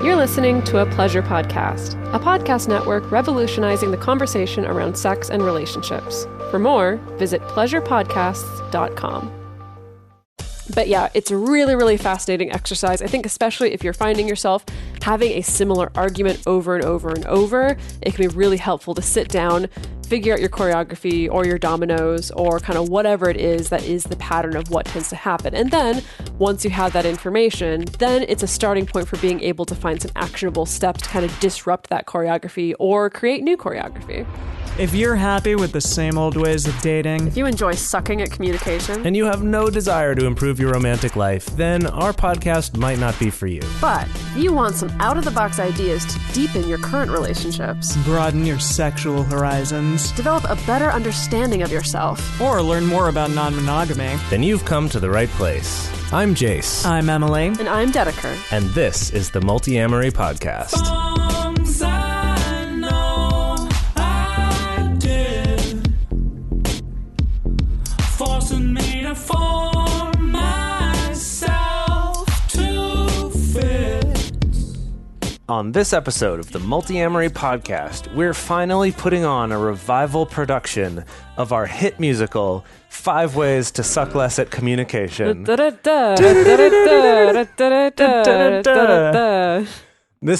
You're listening to a Pleasure Podcast, a podcast network revolutionizing the conversation around sex and relationships. For more, visit pleasurepodcasts.com. But yeah, it's a really, really fascinating exercise. I think especially if you're finding yourself having a similar argument over and over and over, it can be really helpful to sit down, figure out your choreography or your dominoes or kind of whatever it is that is the pattern of what tends to happen. And then once you have that information, then it's a starting point for being able to find some actionable steps to kind of disrupt that choreography or create new choreography. If you're happy with the same old ways of dating, If you enjoy sucking at communication, and you have no desire to improve your romantic life, then our podcast might not be for you. but if you want some out-of-the-box ideas to deepen your current relationships, broaden your sexual horizons, develop a better understanding of yourself, or learn more about non-monogamy, Then you've come to the right place. I'm Jace, I'm Emily. and I'm Dedeker. and this is the Multiamory Podcast. On this episode of the Multiamory Podcast, we're finally putting on a revival production of our hit musical, 5 Ways to Suck Less at Communication. This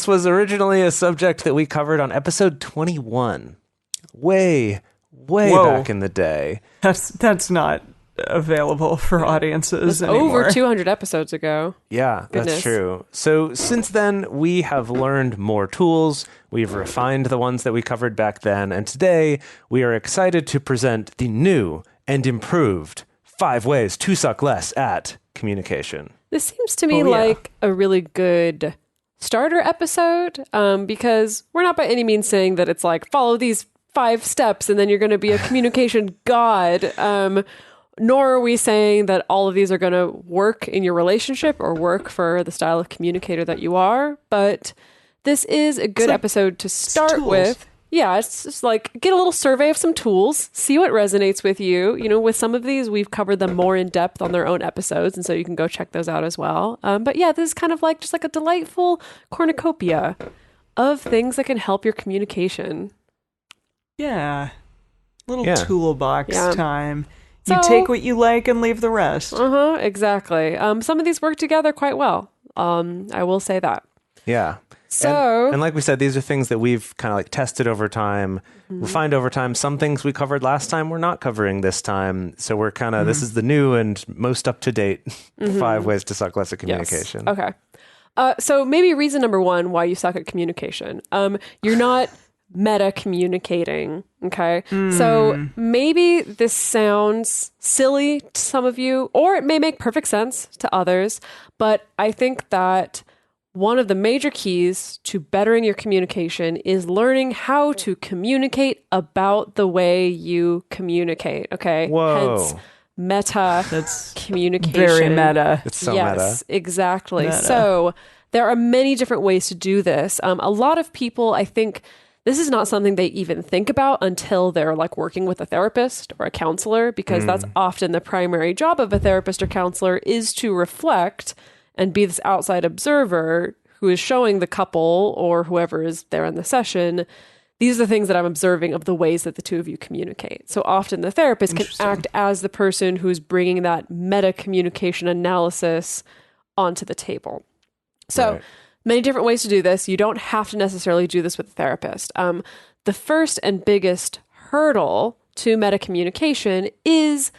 was originally a subject that we covered on episode 21. Way Whoa. back in the day. That's not available for audiences anymore. Over 200 episodes ago. Yeah, Goodness. that's true. So since then, we have learned more tools. We've refined the ones that we covered back then. And today, we are excited to present the new and improved 5 Ways to Suck Less at Communication. This seems to me Oh, yeah. like a really good starter episode because we're not by any means saying that it's like follow these 5 steps and then you're going to be a communication god. Nor are we saying that all of these are going to work in your relationship or work for the style of communicator that you are. But this is a good like episode to start tools. with. Yeah, it's just like get a little survey of some tools, see what resonates with you. You know, with some of these, we've covered them more in depth on their own episodes, and so you can go check those out as well. But yeah, this is kind of like just like a delightful cornucopia of things that can help your communication. Yeah. Little Yeah. toolbox Yeah. time. You So- take what you like and leave the rest. Exactly. Some of these work together quite well. I will say that. Yeah. So, And like we said, these are things that we've kind of like tested over time. We find over time some things we covered last time we're not covering this time. So we're kind of, this is the new and most up-to-date 5 Ways to Suck Less at Communication. Yes. Okay. So maybe reason number 1 why you suck at communication. You're not meta communicating. Okay. So maybe this sounds silly to some of you, or it may make perfect sense to others. But I think that one of the major keys to bettering your communication is learning how to communicate about the way you communicate. Okay. Whoa. Hence, meta That's communication. very meta. It's so Yes, meta. exactly. Meta. So there are many different ways to do this. A lot of people, I think, this is not something they even think about until they're like working with a therapist or a counselor, because that's often the primary job of a therapist or counselor is to reflect and be this outside observer who is showing the couple or whoever is there in the session, these are the things that I'm observing of the ways that the two of you communicate. So often the therapist can act as the person who's bringing that meta communication analysis onto the table. So Right. many different ways to do this. You don't have to necessarily do this with a therapist. The first and biggest hurdle to meta communication is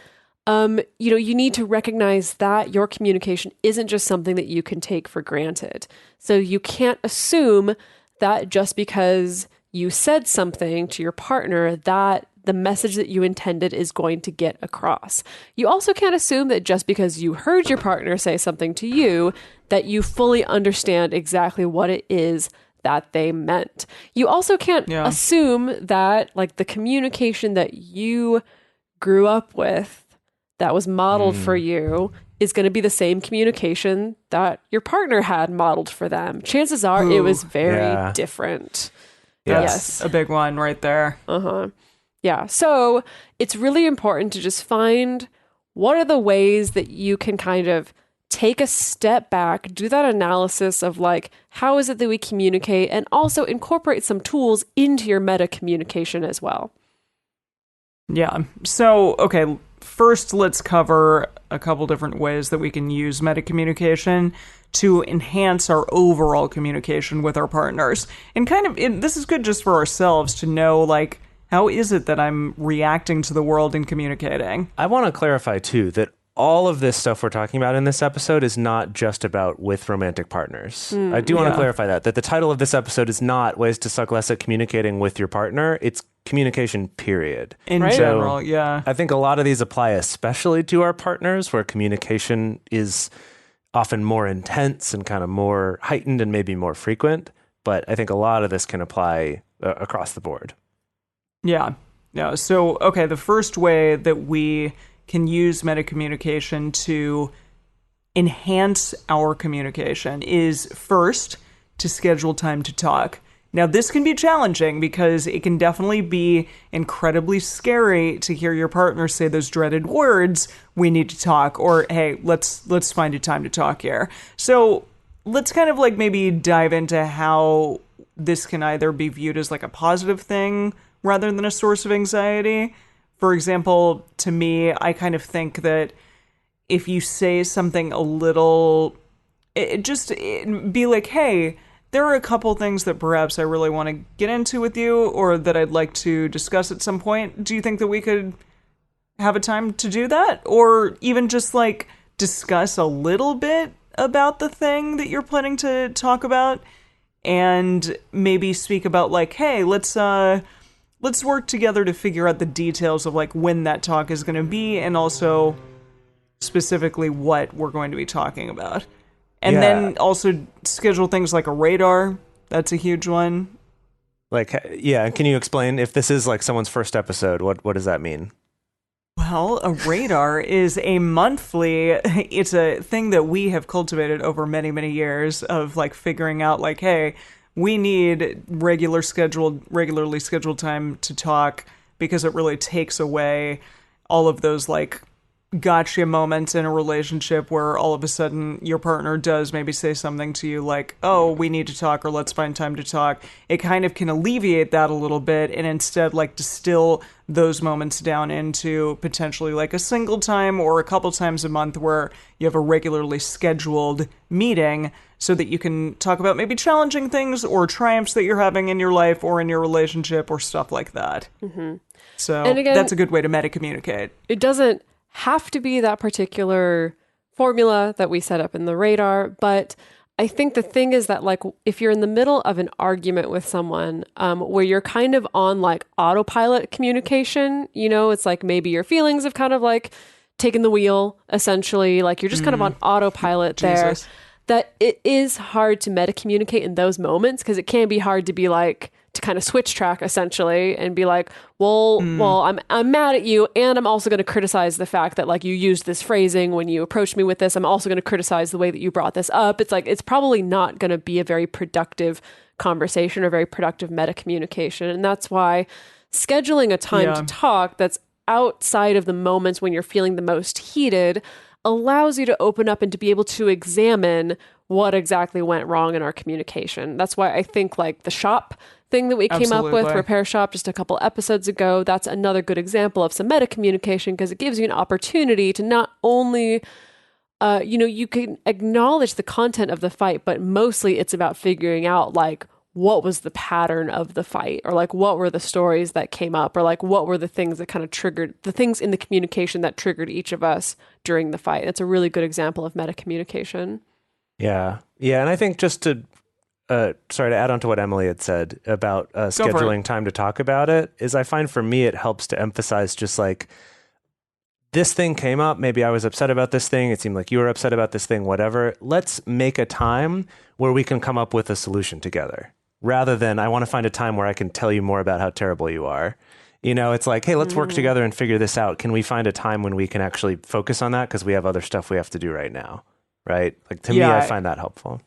you need to recognize that your communication isn't just something that you can take for granted. So you can't assume that just because you said something to your partner that the message that you intended is going to get across. You also can't assume that just because you heard your partner say something to you, that you fully understand exactly what it is that they meant. You also can't assume that like the communication that you grew up with that was modeled for you is going to be the same communication that your partner had modeled for them. Chances are it was very different. That's a big one right there. Yeah. So it's really important to just find what are the ways that you can kind of take a step back, do that analysis of like, how is it that we communicate, and also incorporate some tools into your meta communication as well. Yeah. So, okay, first let's cover a couple different ways that we can use meta communication to enhance our overall communication with our partners. And this is good just for ourselves to know, like, how is it that I'm reacting to the world and communicating? I want to clarify, too, that all of this stuff we're talking about in this episode is not just about with romantic partners. I do want to clarify that the title of this episode is not Ways to Suck Less at Communicating with Your Partner. It's communication, period. In general, yeah. I think a lot of these apply especially to our partners, where communication is often more intense and kind of more heightened and maybe more frequent. But I think a lot of this can apply across the board. Yeah. So, okay, the first way that we can use meta communication to enhance our communication is first to schedule time to talk. Now, this can be challenging because it can definitely be incredibly scary to hear your partner say those dreaded words, "We need to talk," or "Hey, let's find a time to talk here." So let's kind of like maybe dive into how this can either be viewed as like a positive thing rather than a source of anxiety. For example, to me, I kind of think that if you say something a little, be like, "Hey, there are a couple things that perhaps I really want to get into with you, or that I'd like to discuss at some point. Do you think that we could have a time to do that?" Or even just like discuss a little bit about the thing that you're planning to talk about, and maybe speak about like, "Hey, let's work together to figure out the details of like when that talk is going to be, and also specifically what we're going to be talking about." And then also schedule things like a radar. That's a huge one. Like, yeah, can you explain if this is like someone's first episode, what does that mean? Well, a radar is it's a thing that we have cultivated over many, many years of like figuring out like, hey, we need regularly scheduled time to talk, because it really takes away all of those like gotcha moments in a relationship where all of a sudden your partner does maybe say something to you like, "Oh, we need to talk," or "Let's find time to talk." It kind of can alleviate that a little bit, and instead like distill those moments down into potentially like a single time or a couple times a month where you have a regularly scheduled meeting, so that you can talk about maybe challenging things or triumphs that you're having in your life or in your relationship or stuff like that. Mm-hmm. So and again, that's a good way to meta communicate. It doesn't have to be that particular formula that we set up in the radar, but I think the thing is that like if you're in the middle of an argument with someone where you're kind of on like autopilot communication, it's like maybe your feelings have kind of like taken the wheel, essentially, like you're just kind of on autopilot there, that it is hard to meta communicate in those moments, because it can be hard to be like, to kind of switch track essentially and be like, well, I'm mad at you, and I'm also going to criticize the fact that like you used this phrasing when you approached me with this. I'm also going to criticize the way that you brought this up. It's like, it's probably not going to be a very productive conversation or very productive meta communication. And that's why scheduling a time to talk that's outside of the moments when you're feeling the most heated allows you to open up and to be able to examine what exactly went wrong in our communication. That's why I think like the shop thing that we came up with, Repair Shop, just a couple episodes ago, that's another good example of some meta communication, because it gives you an opportunity to not only, you can acknowledge the content of the fight, but mostly it's about figuring out like what was the pattern of the fight, or like what were the stories that came up, or like what were the things that kind of triggered the things in the communication that triggered each of us during the fight. It's a really good example of meta communication. Yeah. And I think just to sorry to add on to what Emily had said about scheduling time to talk about it, is I find for me it helps to emphasize just like, this thing came up, maybe I was upset about this thing, it seemed like you were upset about this thing, whatever. Let's make a time where we can come up with a solution together, rather than I want to find a time where I can tell you more about how terrible you are. It's like, hey, let's work together and figure this out. Can we find a time when we can actually focus on that, because we have other stuff we have to do right now, right? Like, to me, I find that helpful.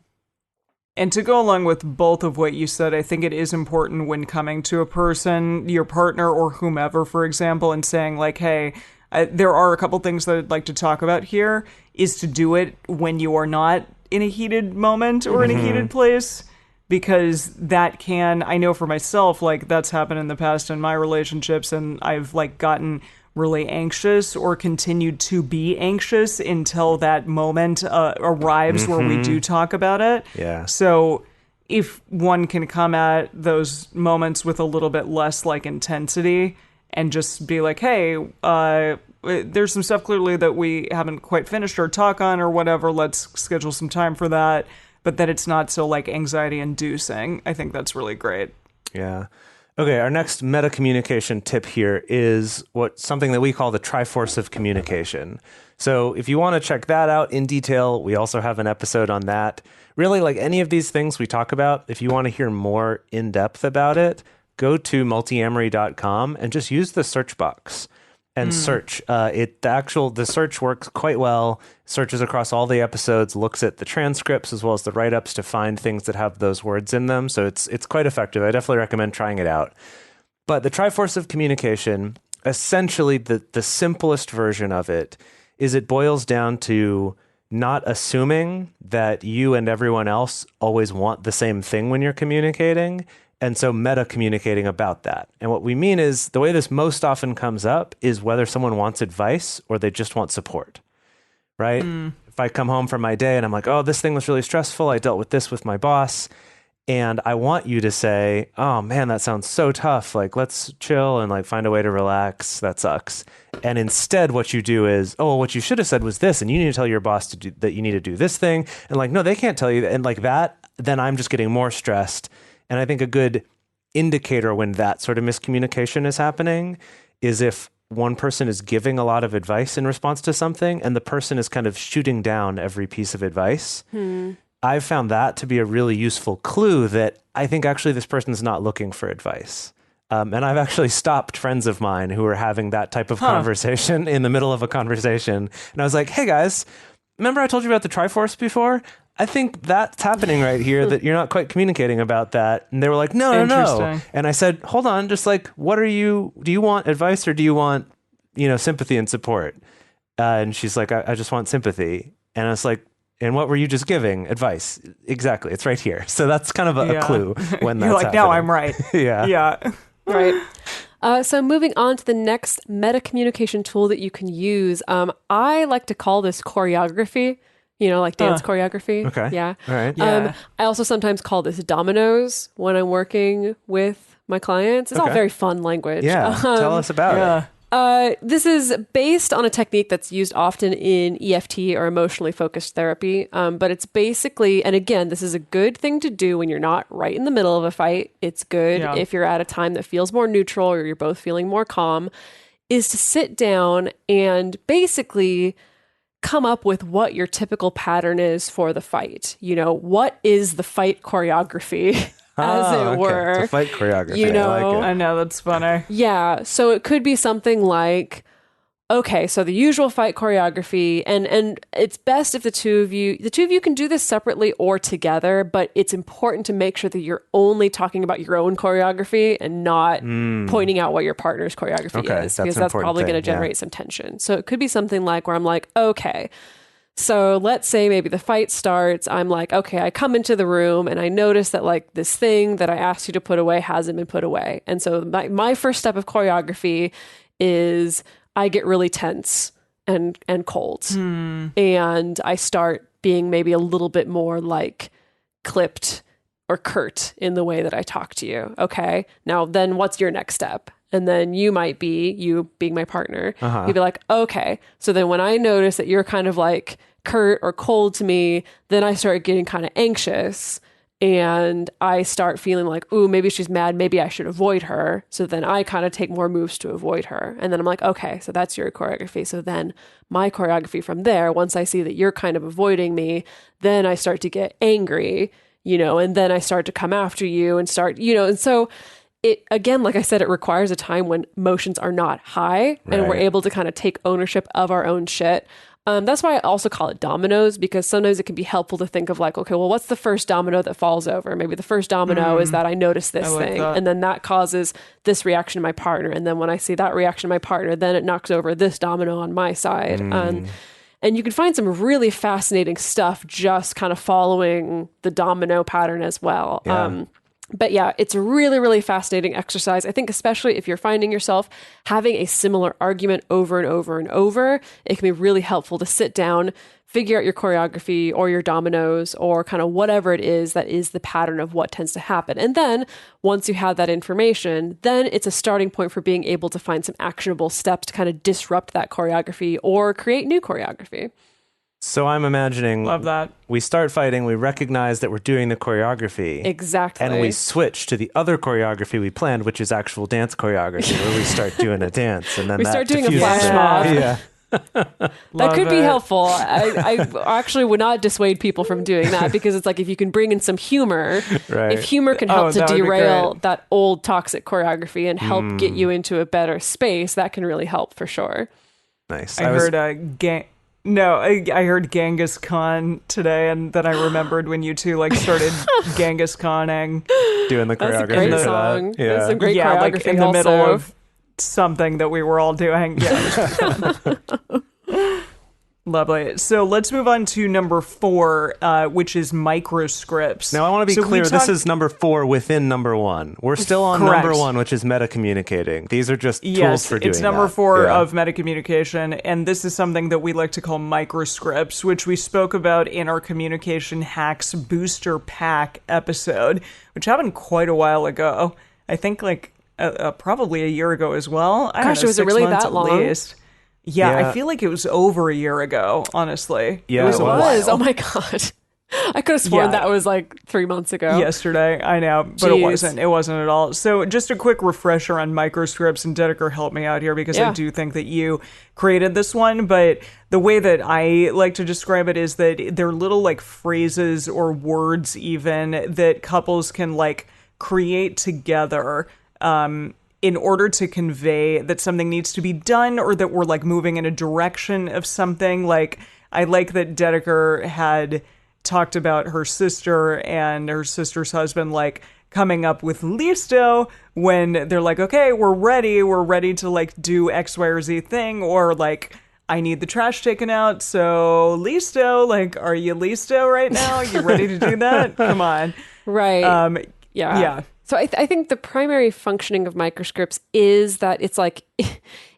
And to go along with both of what you said, I think it is important when coming to a person, your partner or whomever, for example, and saying like, "Hey, there are a couple things that I'd like to talk about here, is to do it when you are not in a heated moment or in a heated place, because that can, I know for myself, like that's happened in the past in my relationships, and I've like gotten really anxious or continued to be anxious until that moment arrives where we do talk about it. Yeah. So if one can come at those moments with a little bit less like intensity and just be like, hey, there's some stuff clearly that we haven't quite finished our talk on or whatever, let's schedule some time for that, but that it's not so like anxiety inducing. I think that's really great. Yeah. Okay, our next meta communication tip here is something that we call the Triforce of Communication. So if you want to check that out in detail, we also have an episode on that. Really, like any of these things we talk about, if you want to hear more in depth about it, go to multiamory.com and just use the search box and search. The search works quite well. Searches across all the episodes, looks at the transcripts as well as the write-ups to find things that have those words in them. So it's quite effective. I definitely recommend trying it out. But the Triforce of Communication, essentially the simplest version of it is it boils down to not assuming that you and everyone else always want the same thing when you're communicating. And so meta communicating about that. And what we mean is the way this most often comes up is whether someone wants advice or they just want support, right? If I come home from my day and I'm like, oh, this thing was really stressful. I dealt with this with my boss. And I want you to say, oh man, that sounds so tough. Like, let's chill and like find a way to relax. That sucks. And instead what you do is, oh, what you should have said was this. And you need to tell your boss to do that. You need to do this thing. And like, no, they can't tell you that. And like that, then I'm just getting more stressed. And I think a good indicator when that sort of miscommunication is happening is if one person is giving a lot of advice in response to something and the person is kind of shooting down every piece of advice. I've found that to be a really useful clue that I think actually this person is not looking for advice. And I've actually stopped friends of mine who were having that type of conversation in the middle of a conversation. And I was like, hey guys, remember I told you about the Triforce before? I think that's happening right here, that you're not quite communicating about that. And they were like, no. And I said, hold on, just like, do you want advice or do you want, sympathy and support? And she's like, I just want sympathy. And I was like, and what were you just giving? Advice. Exactly. It's right here. So that's kind of a clue when that's You're like, happening. now I'm right. Yeah. Right. So moving on to the next meta communication tool that you can use. I like to call this choreography. Like dance choreography. Okay. Yeah. All right. Yeah. I also sometimes call this dominoes when I'm working with my clients. It's all very fun language. Yeah. Tell us about it. This is based on a technique that's used often in EFT or emotionally focused therapy. But it's basically, and again, this is a good thing to do when you're not right in the middle of a fight. It's good if you're at a time that feels more neutral or you're both feeling more calm, is to sit down and basically come up with what your typical pattern is for the fight. What is the fight choreography, as it were? It's a fight choreography. I like it. I know, that's funny. Yeah. So it could be something like, okay, so the usual fight choreography, and it's best if the two of you can do this separately or together, but it's important to make sure that you're only talking about your own choreography and not pointing out what your partner's choreography is, because that's probably going to generate some tension. So it could be something like where I'm like, okay, so let's say maybe the fight starts. I'm like, okay, I come into the room and I notice that like this thing that I asked you to put away hasn't been put away. And so my first step of choreography is I get really tense and cold. And I start being maybe a little bit more like clipped or curt in the way that I talk to you. Okay. Now then what's your next step? And then you being my partner, you'd be like, okay. So then when I notice that you're kind of like curt or cold to me, then I start getting kind of anxious. And I start feeling like, ooh, maybe she's mad. Maybe I should avoid her. So then I kind of take more moves to avoid her. And then I'm like, okay, so that's your choreography. So then my choreography from there, once I see that you're kind of avoiding me, then I start to get angry, and then I start to come after you and start, and so it, again, like I said, it requires a time when emotions are not high and we're able to kind of take ownership of our own shit. That's why I also call it dominoes, because sometimes it can be helpful to think of like, okay, well, what's the first domino that falls over? Maybe the first domino is that I notice this like thing, that. and then that causes this reaction in my partner. And then when I see that reaction in my partner, then it knocks over this domino on my side. And you can find some really fascinating stuff just kind of following the domino pattern as well. Yeah. But yeah, it's a really, really fascinating exercise. I think especially if you're finding yourself having a similar argument over and over and over, it can be really helpful to sit down, figure out your choreography or your dominoes or kind of whatever it is that is the pattern of what tends to happen. And then once you have that information, then it's a starting point for being able to find some actionable steps to kind of disrupt that choreography or create new choreography. So I'm imagining Love that. we start fighting, we recognize that we're doing the choreography. Exactly. And we switch to the other choreography we planned, which is actual dance choreography, where we start doing a dance. And then We that start doing a diffuses flash it. mob. Yeah. That could be helpful. I actually would not dissuade people from doing that, because it's like if you can bring in some humor, Right. if humor can help to that would be derail great. that old toxic choreography and help get you into a better space, that can really help for sure. Nice. I heard I heard Genghis Khan today, and then I remembered when you two like started Genghis Khaning. doing the choreography That's a great for song. that. Yeah. That's some great Yeah, choreography like in the also. middle of something that we were all doing. Yeah. Lovely. So let's move on to number 4, which is microscripts. Now, I want to be So clear. we This talked- is number 4 within number 1. We're still on Correct. number 1, which is meta-communicating. These are just tools Yes, for doing it's number that. 4 Yeah. of metacommunication, and this is something that we like to call microscripts, which we spoke about in our Communication Hacks Booster Pack episode, which happened quite a while ago. I think like probably a year ago as well. I don't Gosh, know, was it 6 really months that at long? least. Yeah, Yeah. I feel like it was over a year ago, honestly. Yeah, it was it a was. Oh while. my God. I could have sworn Yeah. that was like 3 months ago. Yesterday, I know, but it Jeez. wasn't. It wasn't at all. So, just a quick refresher on microscripts, and Dedeker, help me out here because I Yeah. do think that you created this one. But the way that I like to describe it is that they're little like phrases or words, even that couples can like create together. In order to convey that something needs to be done or that we're like moving in a direction of something. Like, I like that Dedeker had talked about her sister and her sister's husband like coming up with listo when they're like, okay, we're ready to like do X, Y, or Z thing, or like, I need the trash taken out, so listo, like, are you listo right now? You ready to do that? Come on. Right. Yeah. Yeah. So I think the primary functioning of microscripts is that it's like,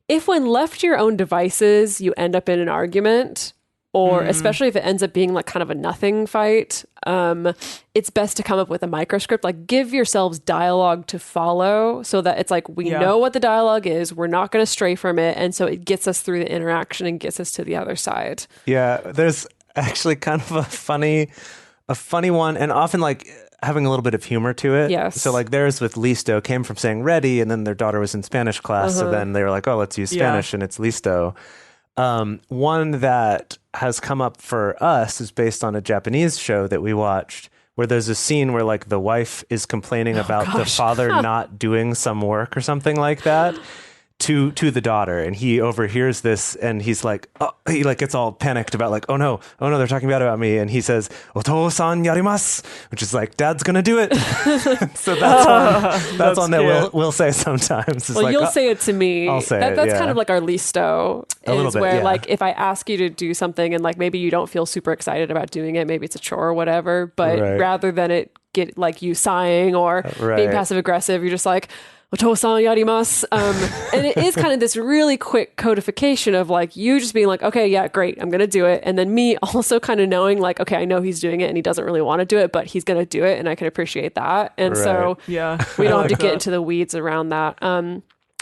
if when left to your own devices, you end up in an argument, or especially if it ends up being like kind of a nothing fight, it's best to come up with a microscript. Like, give yourselves dialogue to follow so that it's like, we know what the dialogue is. We're not going to stray from it. And so it gets us through the interaction and gets us to the other side. Yeah, there's actually kind of a funny one, and often like having a little bit of humor to it. Yes. So like theirs with listo came from saying ready, and then their daughter was in Spanish class, so then they were like, oh, let's use Spanish, and it's listo. One that has come up for us is based on a Japanese show that we watched, where there's a scene where like the wife is complaining about the father not doing some work or something like that to the daughter, and he overhears this, and he's like, he like gets all panicked about like, oh no, they're talking bad about me, and he says, "Otou-san yarimasu," which is like, Dad's gonna do it. So that's one that we'll say sometimes. It's Well, like, you'll say it to me. I'll say it, That's yeah. kind of like our listo. A little Is bit, where yeah. like if I ask you to do something and like maybe you don't feel super excited about doing it, maybe it's a chore or whatever, but Right. rather than it get like you sighing or being Right. passive aggressive, you're just like, "Otou-san yarimasu." And it is kind of this really quick codification of like you just being like, okay, yeah, great, I'm going to do it. And then me also kind of knowing like, okay, I know he's doing it and he doesn't really want to do it, but he's going to do it. And I can appreciate that. And so Yeah. we don't I have to like get that. into the weeds around that.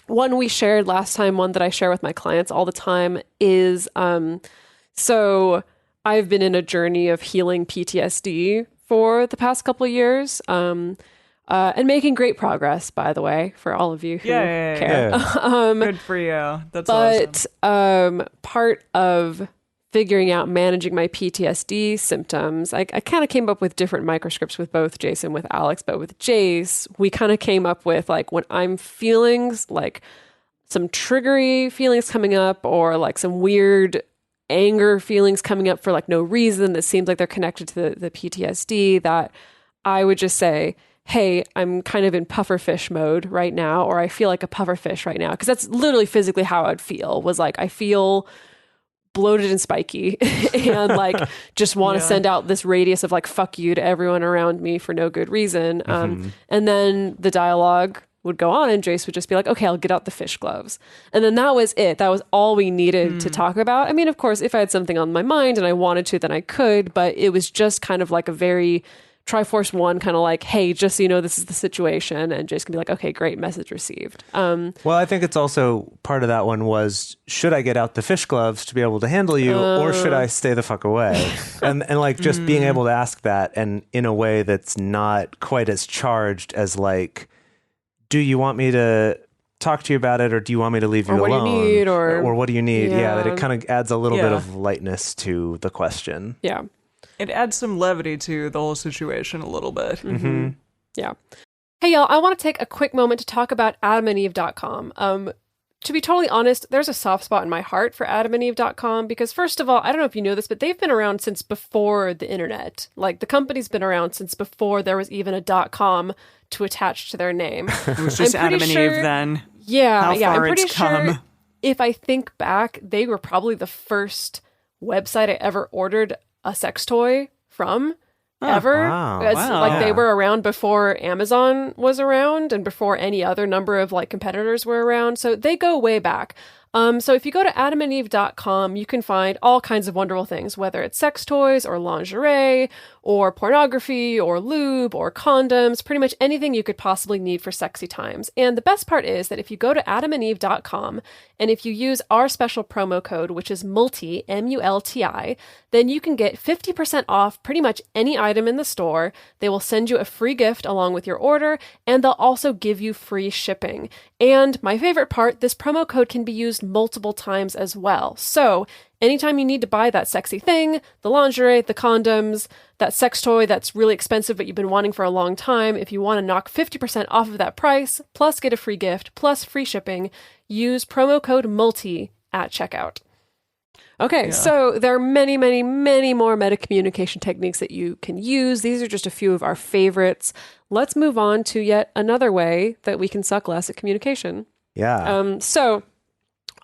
One we shared last time, one that I share with my clients all the time is, so I've been in a journey of healing PTSD for the past couple of years, and making great progress, by the way, for all of you who care. Yeah. Good for you. That's awesome. But part of figuring out managing my PTSD symptoms, I kind of came up with different microscripts with both Jason, with Alex, but with Jace, we kind of came up with like when I'm feeling like some triggery feelings coming up or like some weird anger feelings coming up for like no reason that seems like they're connected to the PTSD, that I would just say, hey, I'm kind of in pufferfish mode right now, or I feel like a pufferfish right now. Because that's literally physically how I'd feel, was like, I feel bloated and spiky and like just want to send out this radius of like, fuck you to everyone around me for no good reason. And then the dialogue would go on and Jace would just be like, okay, I'll get out the fish gloves. And then that was it. That was all we needed to talk about. I mean, of course, if I had something on my mind and I wanted to, then I could, but it was just kind of like a very Triforce 1 kind of like, hey, just so you know, this is the situation. And Jace can be like, okay, great, message received. Well, I think it's also part of that one was, should I get out the fish gloves to be able to handle you, or should I stay the fuck away? and like just being able to ask that, and in a way that's not quite as charged as like, do you want me to talk to you about it, or do you want me to leave you alone? What do you need? Or what do you need? Yeah, that it kind of adds a little bit of lightness to the question. Yeah. It adds some levity to the whole situation a little bit. Yeah. Hey, y'all, I want to take a quick moment to talk about adamandeve.com. To be totally honest, there's a soft spot in my heart for adamandeve.com because, first of all, I don't know if you know this, but they've been around since before the internet. Like, the company's been around since before there was even a .com to attach to their name. It was just Adam and Eve then. Yeah, How far I'm pretty it's sure come. if I think back, they were probably the first website I ever ordered a sex toy from ever. wow. Like they were around before Amazon was around and before any other number of like competitors were around. So they go way back. So if you go to adamandeve.com, you can find all kinds of wonderful things, whether it's sex toys or lingerie or pornography or lube or condoms, pretty much anything you could possibly need for sexy times. And the best part is that if you go to adamandeve.com and if you use our special promo code, which is MULTI, M-U-L-T-I, then you can get 50% off pretty much any item in the store. They will send you a free gift along with your order, and they'll also give you free shipping. And my favorite part, this promo code can be used multiple times as well. So anytime you need to buy that sexy thing, the lingerie, the condoms, that sex toy that's really expensive but you've been wanting for a long time, if you want to knock 50% off of that price, plus get a free gift, plus free shipping, use promo code MULTI at checkout. Okay, so there are many, many, many more meta-communication techniques that you can use. These are just a few of our favorites. Let's move on to yet another way that we can suck less at communication. Yeah. So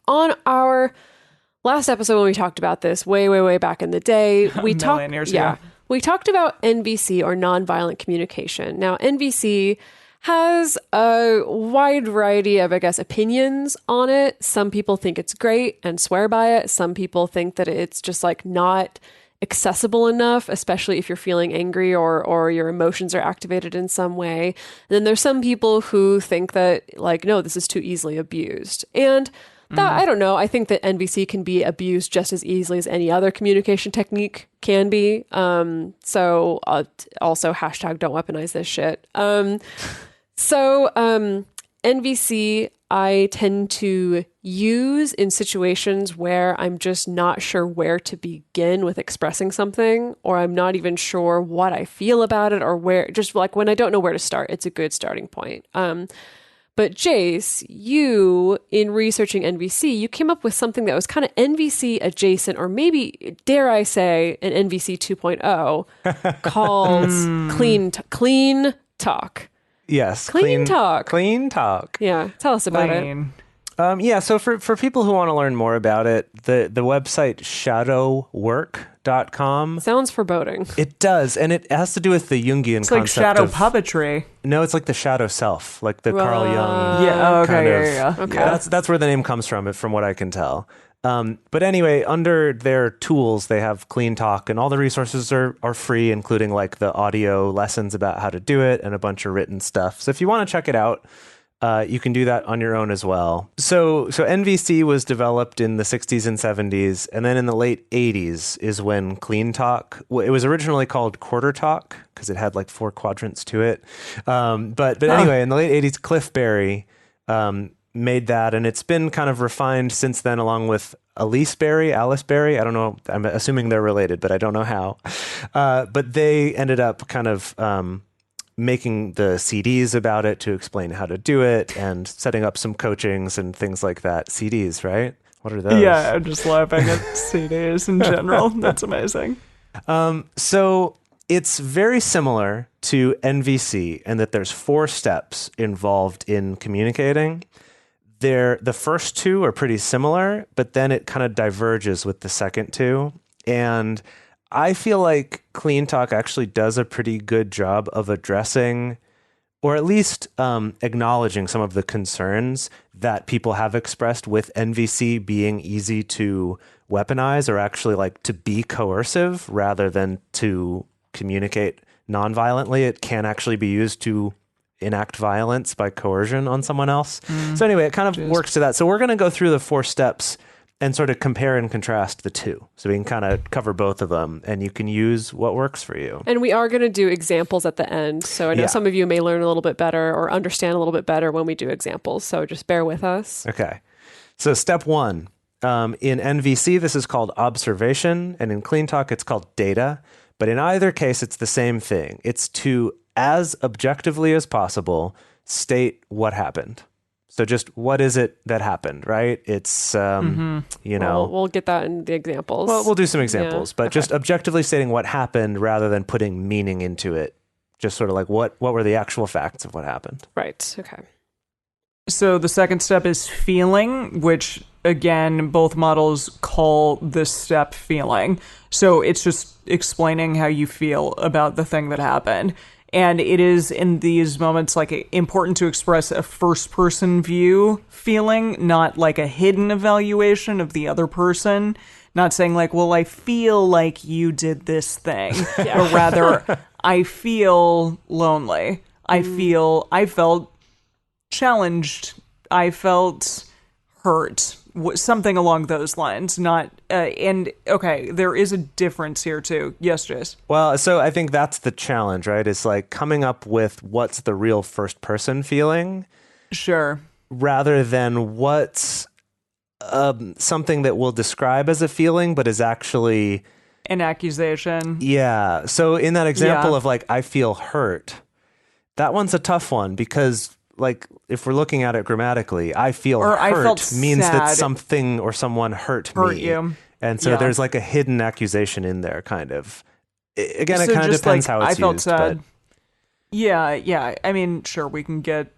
on our last episode when we talked about this, way, way, way back in the day, we talked about NVC, or nonviolent communication. Now, NVC has a wide variety of, I guess, opinions on it. Some people think it's great and swear by it. Some people think that it's just like not accessible enough, especially if you're feeling angry or your emotions are activated in some way. And then there's some people who think that like, no, this is too easily abused. And that, I don't know. I think that NVC can be abused just as easily as any other communication technique can be. So also hashtag don't weaponize this shit. So NVC I tend to use in situations where I'm just not sure where to begin with expressing something, or I'm not even sure what I feel about it, or where, just like when I don't know where to start, it's a good starting point. But Jace, you, in researching NVC, you came up with something that was kind of NVC adjacent, or maybe, dare I say, an NVC 2.0 called Clean Talk. Yes. Clean Talk. Clean Talk. Yeah. Tell us about it. Yeah, so for people who want to learn more about it, the website shadowwork.com. Sounds foreboding. It does, and it has to do with the Jungian It's concept like shadow of, puppetry. No, it's like the shadow self, like the Carl Jung. Yeah, okay, kind of, yeah. Okay. That's where the name comes from what I can tell. But anyway, under their tools, they have Clean Talk, and all the resources are free, including like the audio lessons about how to do it and a bunch of written stuff. So if you want to check it out, you can do that on your own as well. So NVC was developed in the 60s and 70s, and then in the late 80s is when Clean Talk, it was originally called Quarter Talk because it had like 4 quadrants to it. But anyway, in the late 80s, Cliff Berry made that, and it's been kind of refined since then, along with Alice Berry. I don't know. I'm assuming they're related, but I don't know how. But they ended up kind of making the CDs about it to explain how to do it, and setting up some coachings and things like that. CDs, right? What are those? Yeah, I'm just laughing at CDs in general. That's amazing. So it's very similar to NVC in that there's 4 steps involved in communicating. The first 2 are pretty similar, but then it kind of diverges with the second 2. And I feel like Clean Talk actually does a pretty good job of addressing, or at least acknowledging, some of the concerns that people have expressed with NVC being easy to weaponize, or actually like to be coercive rather than to communicate nonviolently. It can actually be used to enact violence by coercion on someone else. So anyway, it kind of works to that. So we're going to go through the 4 steps and sort of compare and contrast the 2. So we can kind of cover both of them, and you can use what works for you. And we are going to do examples at the end. So I know some of you may learn a little bit better or understand a little bit better when we do examples. So just bear with us. Okay. So step 1, in NVC, this is called observation, and in Clean Talk, it's called data. But in either case, it's the same thing. It's to, as objectively as possible, state what happened. So just what is it that happened, right? It's, you know. We'll get that in the examples. Well, we'll do some examples, but just objectively stating what happened rather than putting meaning into it. Just sort of like what were the actual facts of what happened. Right. Okay. So the second step is feeling, which again, both models call this step feeling. So it's just explaining how you feel about the thing that happened. And it is in these moments like important to express a first person view feeling, not like a hidden evaluation of the other person. Not saying like, well, I feel like you did this thing, but rather I feel lonely. I felt challenged. I felt hurt. Something along those lines. Not and okay, there is a difference here too. Yes, Jace. Well, so I think that's the challenge, right? It's like coming up with what's the real first person feeling. Sure. Rather than what's something that we'll describe as a feeling, but is actually an accusation. Yeah. So in that example of like, I feel hurt, that one's a tough one because like if we're looking at it grammatically, I feel hurt I felt means that sad. something or someone hurt me. You. And so there's like a hidden accusation in there, kind of. Again, it So kind of just depends like, how it's I felt used. sad. But Yeah. I mean, sure, we can get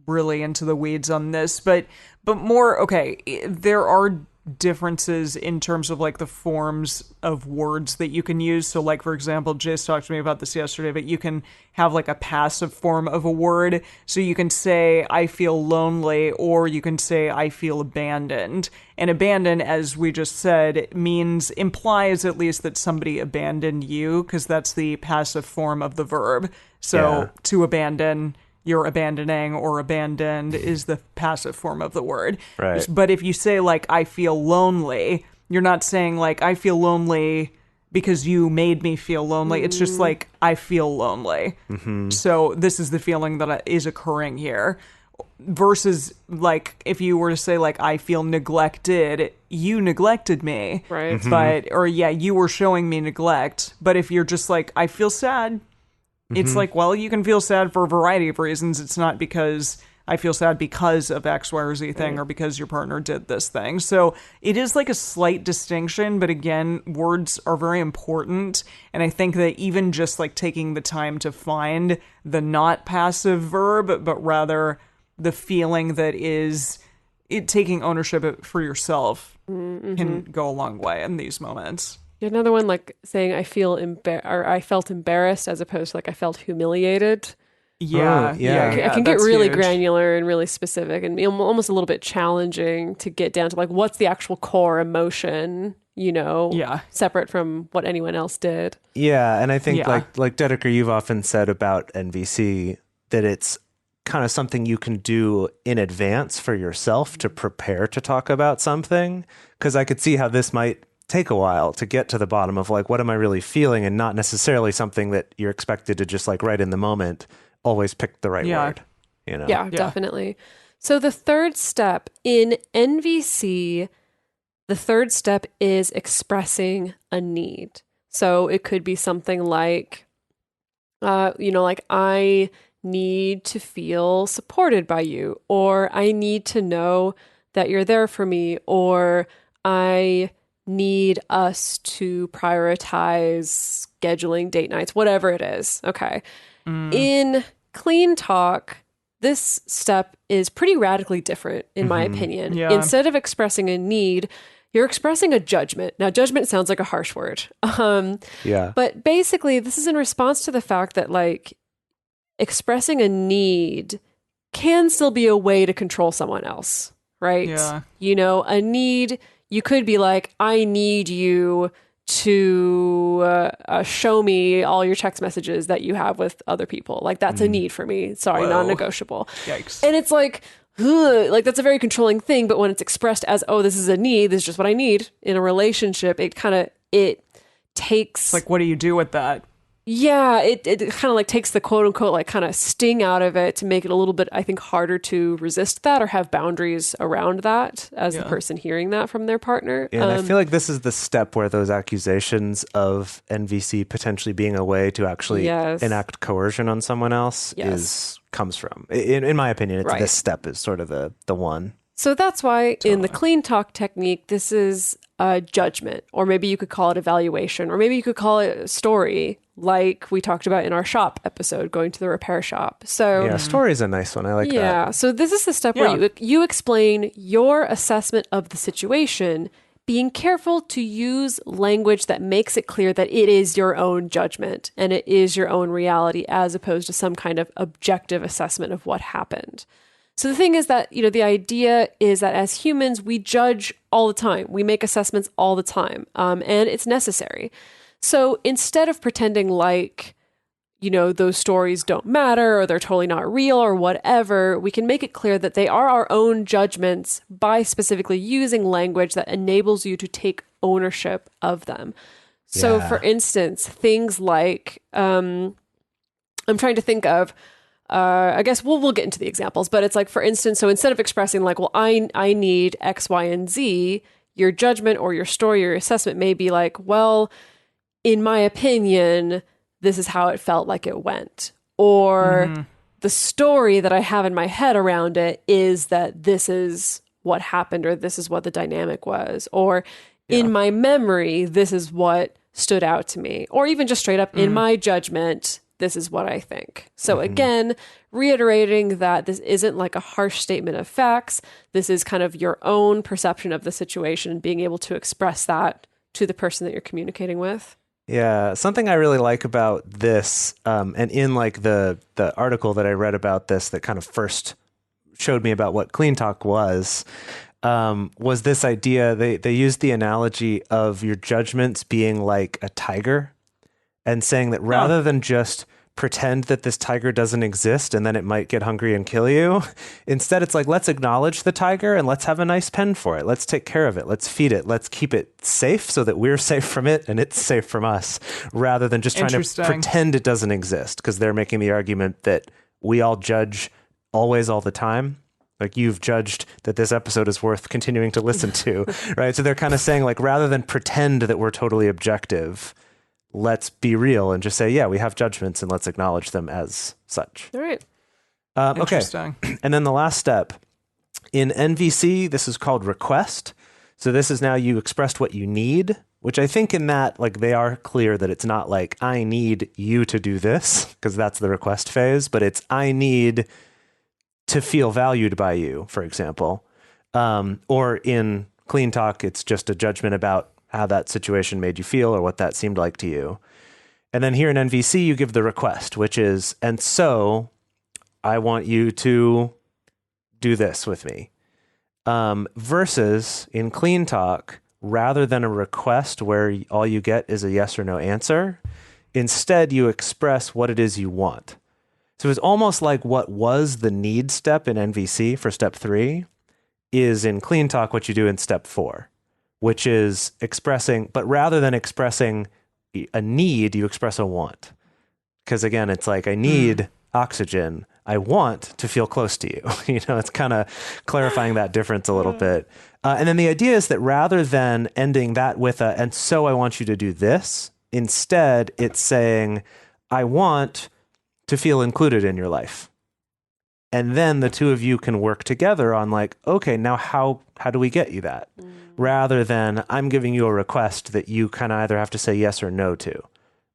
really into the weeds on this, but more, okay, there are differences in terms of like the forms of words that you can use. So like, for example, Jace talked to me about this yesterday, but you can have like a passive form of a word. So you can say, I feel lonely, or you can say, I feel abandoned. And abandon, as we just said, implies at least that somebody abandoned you, because that's the passive form of the verb. So to abandon, you're abandoning, or abandoned is the passive form of the word. Right. But if you say like, I feel lonely, you're not saying like, I feel lonely because you made me feel lonely. It's just like, I feel lonely. Mm-hmm. So this is the feeling that is occurring here. Versus like, if you were to say like, I feel neglected, you neglected me. Right. Mm-hmm. But, or you were showing me neglect. But if you're just like, I feel sad, it's like, well, you can feel sad for a variety of reasons. It's not because I feel sad because of X, Y, or Z thing, or because your partner did this thing. So it is like a slight distinction, but again, words are very important. And I think that even just like taking the time to find the not passive verb, but rather the feeling that is it taking ownership for yourself can go a long way in these moments. Another one like saying I felt embarrassed as opposed to like I felt humiliated. Yeah. I can get really huge. granular and really specific and almost a little bit challenging to get down to like what's the actual core emotion, separate from what anyone else did. yeah, and I think like Dedeker, you've often said about NVC that it's kind of something you can do in advance for yourself to prepare to talk about something, because I could see how this might take a while to get to the bottom of like, what am I really feeling, and not necessarily something that you're expected to just like right in the moment always pick the right word. Yeah, definitely. So the third step in NVC, the third step is expressing a need. So it could be something like, like I need to feel supported by you, or I need to know that you're there for me, or I need us to prioritize scheduling date nights, whatever it is. Okay. In clean talk, this step is pretty radically different, in my opinion. Yeah. Instead of expressing a need, you're expressing a judgment. Now, judgment sounds like a harsh word. Yeah. But basically, this is in response to the fact that, like, expressing a need can still be a way to control someone else, right? Yeah. You know, a need, you could be like, I need you to show me all your text messages that you have with other people. Like, that's a need for me. Sorry, Whoa. non-negotiable. Yikes. And it's like, ugh, like, that's a very controlling thing. But when it's expressed as, oh, this is a need, this is just what I need in a relationship, it takes, Like, what do you do with that? yeah, it kind of like takes the quote unquote like kind of sting out of it to make it a little bit, I think, harder to resist that or have boundaries around that as the person hearing that from their partner. And I feel like this is the step where those accusations of NVC potentially being a way to actually enact coercion on someone else comes from. In my opinion, it's this step is sort of the one. So that's why in the clean talk technique, this is a judgment, or maybe you could call it evaluation, or maybe you could call it a story, like we talked about in our shop episode, going to the repair shop. So yeah, story is a nice one. I like that. Yeah. So this is the step where you explain your assessment of the situation, being careful to use language that makes it clear that it is your own judgment and it is your own reality, as opposed to some kind of objective assessment of what happened. So the thing is that, you know, the idea is that as humans, we judge all the time. We make assessments all the time, and it's necessary. So instead of pretending like, you know, those stories don't matter or they're totally not real or whatever, we can make it clear that they are our own judgments by specifically using language that enables you to take ownership of them. So for instance, things like, I'm trying to think of, I guess we'll get into the examples, but it's like, for instance, so instead of expressing like, well, I need X, Y, and Z, your judgment or your story or your assessment may be like, well, in my opinion, this is how it felt like it went. Or the story that I have in my head around it is that this is what happened, or this is what the dynamic was. Or in my memory, this is what stood out to me. Or even just straight up, in my judgment, this is what I think. So again, reiterating that this isn't like a harsh statement of facts. This is kind of your own perception of the situation and being able to express that to the person that you're communicating with. Yeah, something I really like about this, and in like the article that I read about this that kind of first showed me about what clean talk was this idea. They used the analogy of your judgments being like a tiger, and saying that rather than just pretend that this tiger doesn't exist and then it might get hungry and kill you, instead it's like, let's acknowledge the tiger and let's have a nice pen for it. Let's take care of it. Let's feed it. Let's keep it safe so that we're safe from it and it's safe from us, rather than just trying to pretend it doesn't exist, because they're making the argument that we all judge always, all the time. Like, you've judged that this episode is worth continuing to listen to, right? So they're kind of saying, like, rather than pretend that we're totally objective, let's be real and just say, yeah, we have judgments and let's acknowledge them as such. All right. Okay. And then the last step in NVC, this is called request. So this is now you expressed what you need, which I think in that, like, they are clear that it's not like, I need you to do this, because that's the request phase, but it's, I need to feel valued by you, for example. Or in clean talk, it's just a judgment about how that situation made you feel or what that seemed like to you. And then here in NVC, you give the request, which is, and so I want you to do this with me. Versus in clean talk, rather than a request where all you get is a yes or no answer, instead you express what it is you want. So it's almost like what was the need step in NVC for step 3 is in clean talk what you do in step 4. Which is expressing, but rather than expressing a need, you express a want. Because again, it's like, I need oxygen. I want to feel close to you. You know, it's kind of clarifying that difference a little bit. And then the idea is that rather than ending that with a, and so I want you to do this, instead it's saying, I want to feel included in your life. And then the two of you can work together on like, okay, now how do we get you that? Rather than I'm giving you a request that you kind of either have to say yes or no to,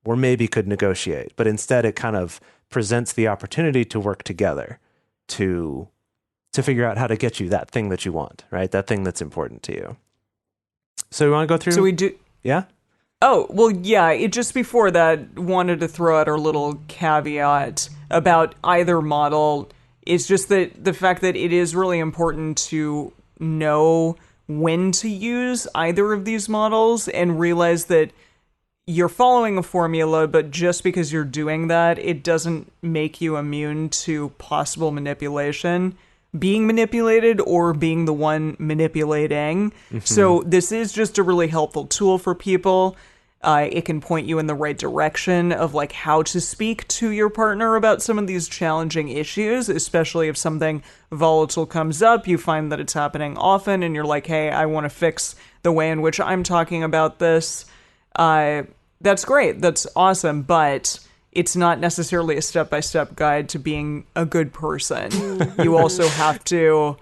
or maybe could negotiate. But instead it kind of presents the opportunity to work together to figure out how to get you that thing that you want, right? That thing that's important to you. So we want to go through? So we do... Yeah? Oh, well, yeah, it just before that wanted to throw out our little caveat about either model. It's just that the fact that it is really important to know when to use either of these models and realize that you're following a formula, but just because you're doing that, it doesn't make you immune to possible manipulation, being manipulated or being the one manipulating. So this is just a really helpful tool for people. It can point you in the right direction of like how to speak to your partner about some of these challenging issues, especially if something volatile comes up, you find that it's happening often and you're like, hey, I want to fix the way in which I'm talking about this. That's great. That's awesome. But it's not necessarily a step-by-step guide to being a good person. You also have to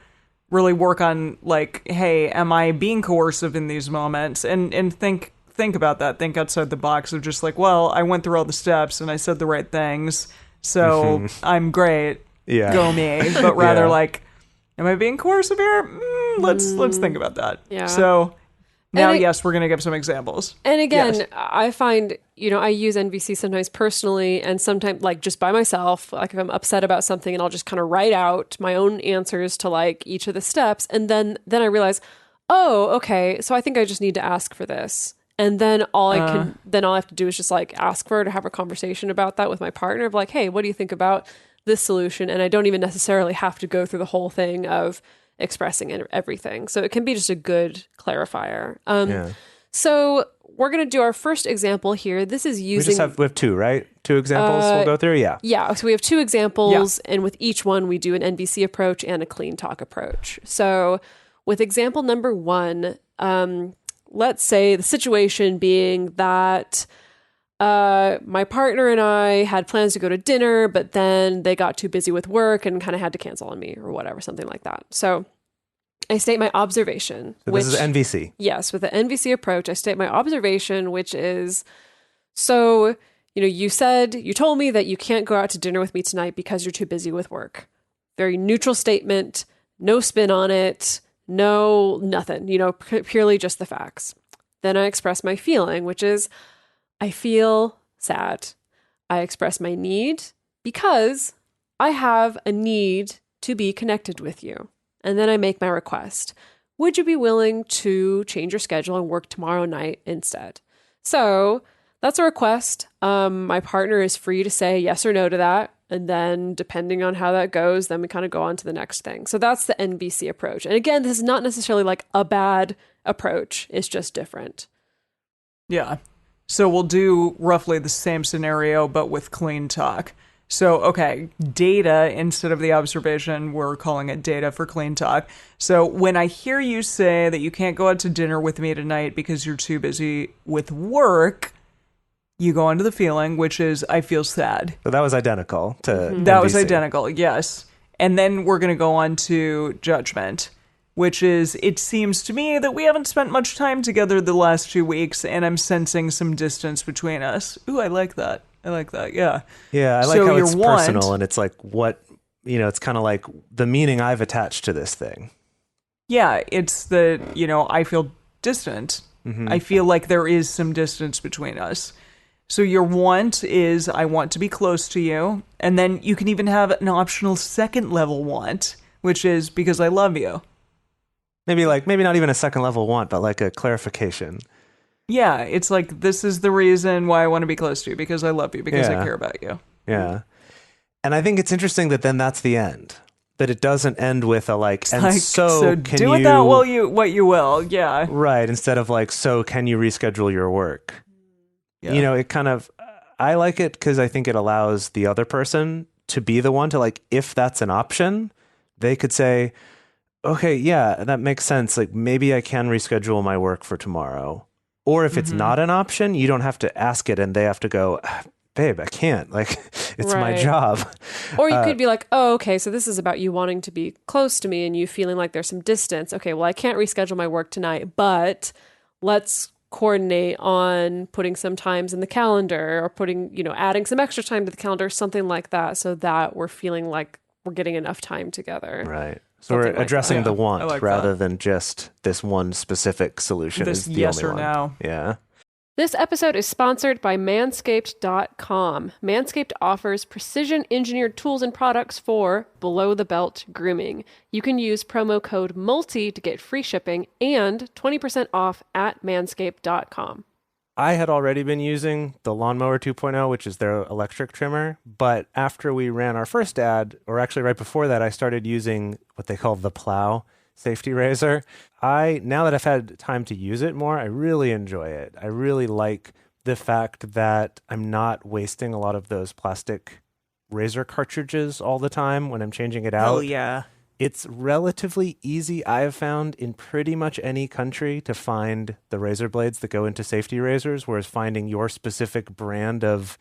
really work on like, hey, am I being coercive in these moments? And think about that. Think outside the box of just like, well, I went through all the steps and I said the right things, so I'm great. Yeah. Go me. But rather like, am I being coercive here? Let's think about that. Yeah. So now, yes, we're going to give some examples. And again, Yes. I find, I use NVC sometimes personally and sometimes like just by myself, like if I'm upset about something and I'll just kind of write out my own answers to like each of the steps. And then I realize, oh, okay, so I think I just need to ask for this. And then all I have to do is just like ask for her to have a conversation about that with my partner of like, hey, what do you think about this solution? And I don't even necessarily have to go through the whole thing of expressing everything. So it can be just a good clarifier. So we're going to do our first example here. This is using... We have two, right? Two examples we'll go through? Yeah. Yeah. So we have two examples, and with each one, we do an NVC approach and a clean talk approach. So with example number 1, let's say the situation being that my partner and I had plans to go to dinner, but then they got too busy with work and kind of had to cancel on me or whatever, something like that. So I state my observation. So this is NVC. Yes, with the NVC approach, I state my observation, which is, so, you told me that you can't go out to dinner with me tonight because you're too busy with work. Very neutral statement, no spin on it, no nothing, purely just the facts. Then I express my feeling, which is, I feel sad. I express my need because I have a need to be connected with you. And then I make my request. Would you be willing to change your schedule and work tomorrow night instead? So that's a request. My partner is free to say yes or no to that. And then depending on how that goes, then we kind of go on to the next thing. So that's the NVC approach. And again, this is not necessarily like a bad approach. It's just different. Yeah. So we'll do roughly the same scenario, but with clean talk. So, okay, data instead of the observation, we're calling it data for clean talk. So when I hear you say that you can't go out to dinner with me tonight because you're too busy with work, you go on to the feeling, which is, I feel sad. So that was identical to NVC. That was identical, yes. And then we're going to go on to judgment, which is, it seems to me that we haven't spent much time together the last 2 weeks, and I'm sensing some distance between us. Ooh, I like that. Yeah. Yeah, I like how it's personal, and it's like what, it's kind of like the meaning I've attached to this thing. Yeah, it's the, I feel distant. I feel like there is some distance between us. So your want is, I want to be close to you. And then you can even have an optional second level want, which is because I love you. Maybe not even a second level want, but like a clarification. Yeah, it's like, this is the reason why I want to be close to you, because I love you, because I care about you. Yeah. And I think it's interesting that then that's the end. That it doesn't end with a like, it's and like, so can do you... with that what you will, yeah. Right, instead of like, so can you reschedule your work? Yeah. It kind of... I like it because I think it allows the other person to be the one to like, if that's an option, they could say, okay, yeah, that makes sense. Like maybe I can reschedule my work for tomorrow. Or if it's not an option, you don't have to ask it and they have to go, babe, I can't. Like, it's my Right. job. Or you could be like, oh, okay, so this is about you wanting to be close to me and you feeling like there's some distance. Okay, well, I can't reschedule my work tonight, but let's coordinate on putting some times in the calendar or adding some extra time to the calendar, something like that, so that we're feeling like we're getting enough time together. Right. So we're Something like addressing that. the Yeah, I want like rather that. than just this one specific solution This is the yes only or one. no. Yeah. This episode is sponsored by Manscaped.com. Manscaped offers precision engineered tools and products for below the belt grooming. You can use promo code MULTI to get free shipping and 20% off at manscaped.com. I had already been using the Lawnmower 2.0, which is their electric trimmer. But after we ran our first ad, or actually right before that, I started using what they call the Plow safety razor. Now that I've had time to use it more, I really enjoy it. I really like the fact that I'm not wasting a lot of those plastic razor cartridges all the time when I'm changing it out. Hell yeah. It's relatively easy, I have found, in pretty much any country to find the razor blades that go into safety razors, whereas finding your specific brand of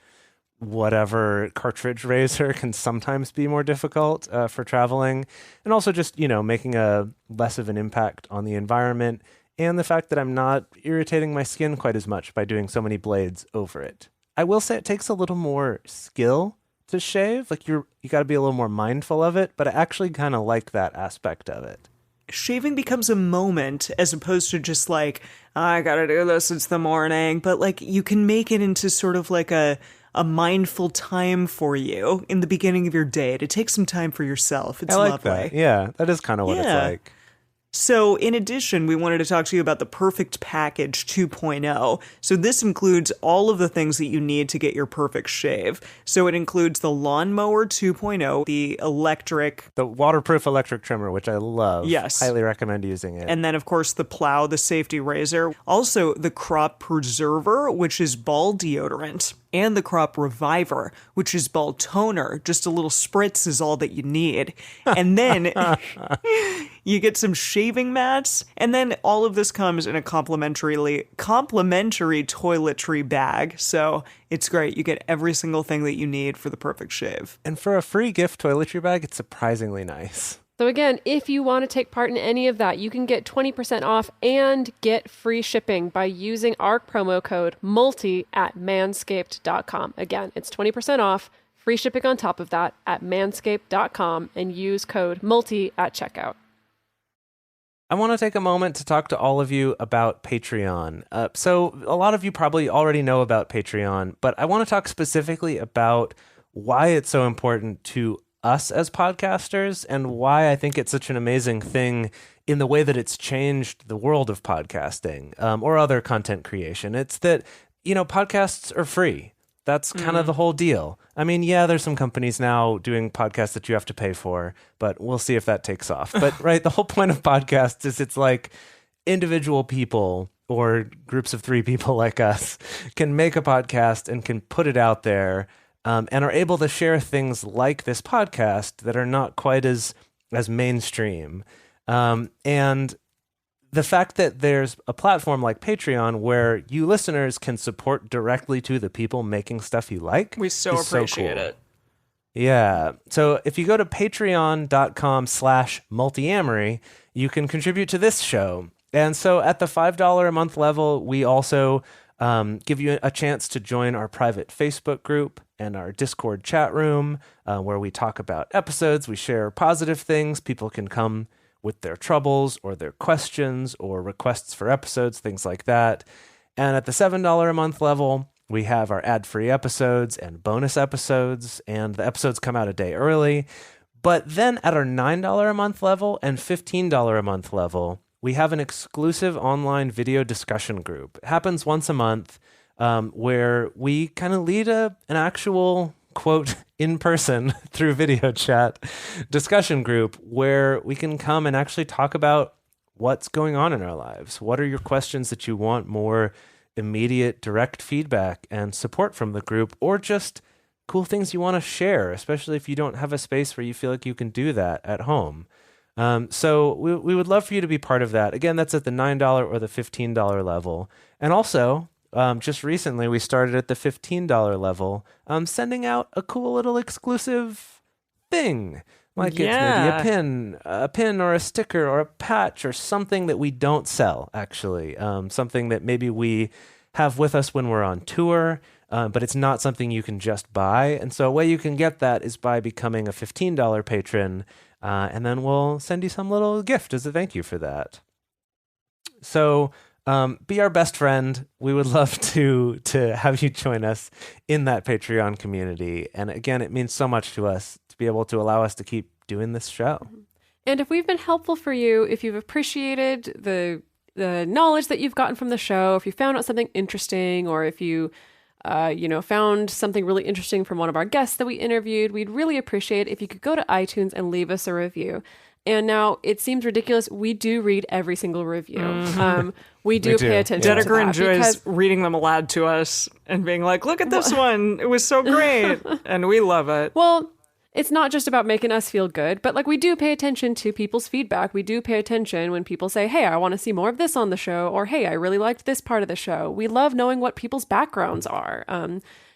whatever cartridge razor can sometimes be more difficult for traveling. And also just, making a less of an impact on the environment, and the fact that I'm not irritating my skin quite as much by doing so many blades over it. I will say it takes a little more skill to shave. Like you got to be a little more mindful of it, but I actually kind of like that aspect of it. Shaving becomes a moment as opposed to just like, I gotta do this, it's the morning. But like you can make it into sort of like a mindful time for you in the beginning of your day to take some time for yourself. It's I like lovely. that. Yeah, that is kind of what it's like. So, in addition, we wanted to talk to you about the Perfect Package 2.0. So, this includes all of the things that you need to get your perfect shave. So, it includes the Lawnmower 2.0, the The waterproof electric trimmer, which I love. Yes. Highly recommend using it. and then, of course, the Plow, the safety razor. Also, the Crop Preserver, which is ball deodorant. And the Crop Reviver, which is ball toner. Just a little spritz is all that you need. And then you get some shaving mats. And then all of this comes in a complimentary toiletry bag. So it's great. You get every single thing that you need for the perfect shave. And for a free gift toiletry bag, it's surprisingly nice. So again, if you want to take part in any of that, you can get 20% off and get free shipping by using our promo code MULTI at manscaped.com. Again, it's 20% off, free shipping on top of that at manscaped.com, and use code MULTI at checkout. I want to take a moment to talk to all of you about Patreon. So a lot of you probably already know about Patreon, but I want to talk specifically about why it's so important to us as podcasters and why I think it's such an amazing thing in the way that it's changed the world of podcasting or other content creation. It's that, podcasts are free. That's kind of the whole deal. I mean, yeah, there's some companies now doing podcasts that you have to pay for, but we'll see if that takes off. But right, the whole point of podcasts is it's like individual people or groups of 3 people like us can make a podcast and can put it out there. And are able to share things like this podcast that are not quite as mainstream. And the fact that there's a platform like Patreon where you listeners can support directly to the people making stuff you like. We so appreciate it. Yeah. So if you go to patreon.com/multiamory, you can contribute to this show. And so at the $5 a month level, we also give you a chance to join our private Facebook group and our Discord chat room where we talk about episodes. We share positive things. People can come with their troubles or their questions or requests for episodes, things like that. And at the $7 a month level, we have our ad-free episodes and bonus episodes, and the episodes come out a day early. But then at our $9 a month level and $15 a month level, we have an exclusive online video discussion group. It happens once a month where we kind of lead an actual, quote, in-person through video chat discussion group where we can come and actually talk about what's going on in our lives. What are your questions that you want more immediate, direct feedback and support from the group, or just cool things you want to share, especially if you don't have a space where you feel like you can do that at home. So we would love for you to be part of that. Again, that's at the $9 or the $15 level. And also, just recently we started at the $15 level, sending out a cool little exclusive thing. Like it's maybe a pin or a sticker or a patch or something that we don't sell, actually. Something that maybe we have with us when we're on tour, but it's not something you can just buy. And so a way you can get that is by becoming a $15 patron, and then we'll send you some little gift as a thank you for that. So be our best friend. We would love to have you join us in that Patreon community. And again, it means so much to us to be able to allow us to keep doing this show. And if we've been helpful for you, if you've appreciated the knowledge that you've gotten from the show, if you found out something interesting, or if you found something really interesting from one of our guests that we interviewed, we'd really appreciate if you could go to iTunes and leave us a review. And now it seems ridiculous. We do read every single review. We do pay attention to that. Dedeker enjoys reading them aloud to us and being like, look at this one. It was so great. And we love it. Well, it's not just about making us feel good, but like we do pay attention to people's feedback. We do pay attention when people say, hey, I want to see more of this on the show, or hey, I really liked this part of the show. We love knowing what people's backgrounds are.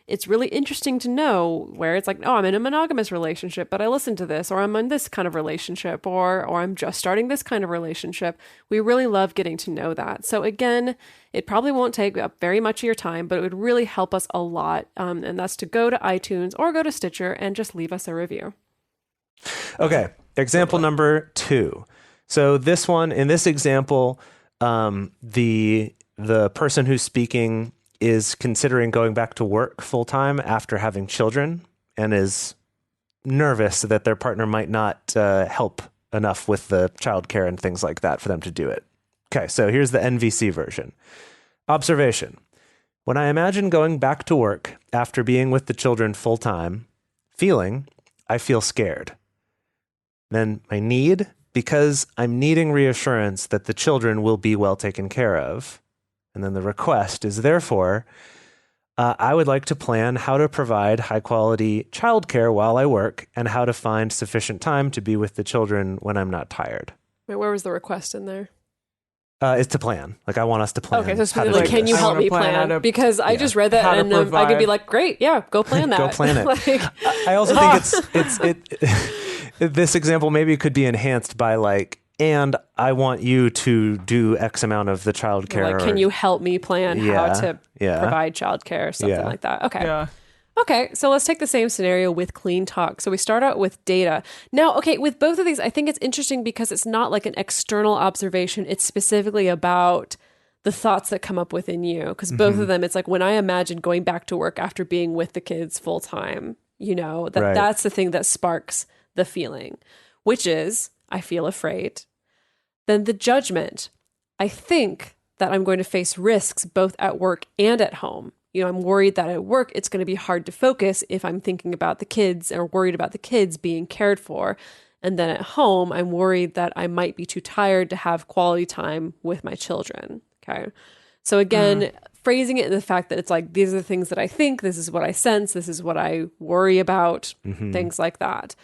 It's really interesting to know where it's like, oh, I'm in a monogamous relationship, but I listened to this, or I'm in this kind of relationship, or I'm just starting this kind of relationship. We really love getting to know that. So again, it probably won't take up very much of your time, but it would really help us a lot. And that's to go to iTunes or go to Stitcher and just leave us a review. Okay, example number 2. So this one, in this example, the person who's speaking is considering going back to work full-time after having children and is nervous that their partner might not help enough with the childcare and things like that for them to do it. Okay, so here's the NVC version. Observation. When I imagine going back to work after being with the children full-time, I feel scared. Then my need, because I'm needing reassurance that the children will be well taken care of. And then the request is, therefore, I would like to plan how to provide high-quality childcare while I work and how to find sufficient time to be with the children when I'm not tired. Wait, where was the request in there? Is to plan. Like, I want us to plan. Okay, so specifically, can you help me plan? Because I just read that and I could be like, great, yeah, go plan that. Go plan it. Like, I also think this example maybe could be enhanced by like, and I want you to do X amount of the childcare. Like, can you help me plan how to provide childcare, something like that? Okay. Yeah. Okay, so let's take the same scenario with clean talk. So we start out with data. Now, okay, with both of these, I think it's interesting because it's not like an external observation. It's specifically about the thoughts that come up within you. Because both of them, it's like when I imagine going back to work after being with the kids full time, that's the thing that sparks the feeling, which is, I feel afraid. Then the judgment. I think that I'm going to face risks both at work and at home. I'm worried that at work, it's going to be hard to focus if I'm thinking about the kids or worried about the kids being cared for. And then at home, I'm worried that I might be too tired to have quality time with my children. Okay. So again, phrasing it in the fact that it's like, these are the things that I think, this is what I sense, this is what I worry about, things like that.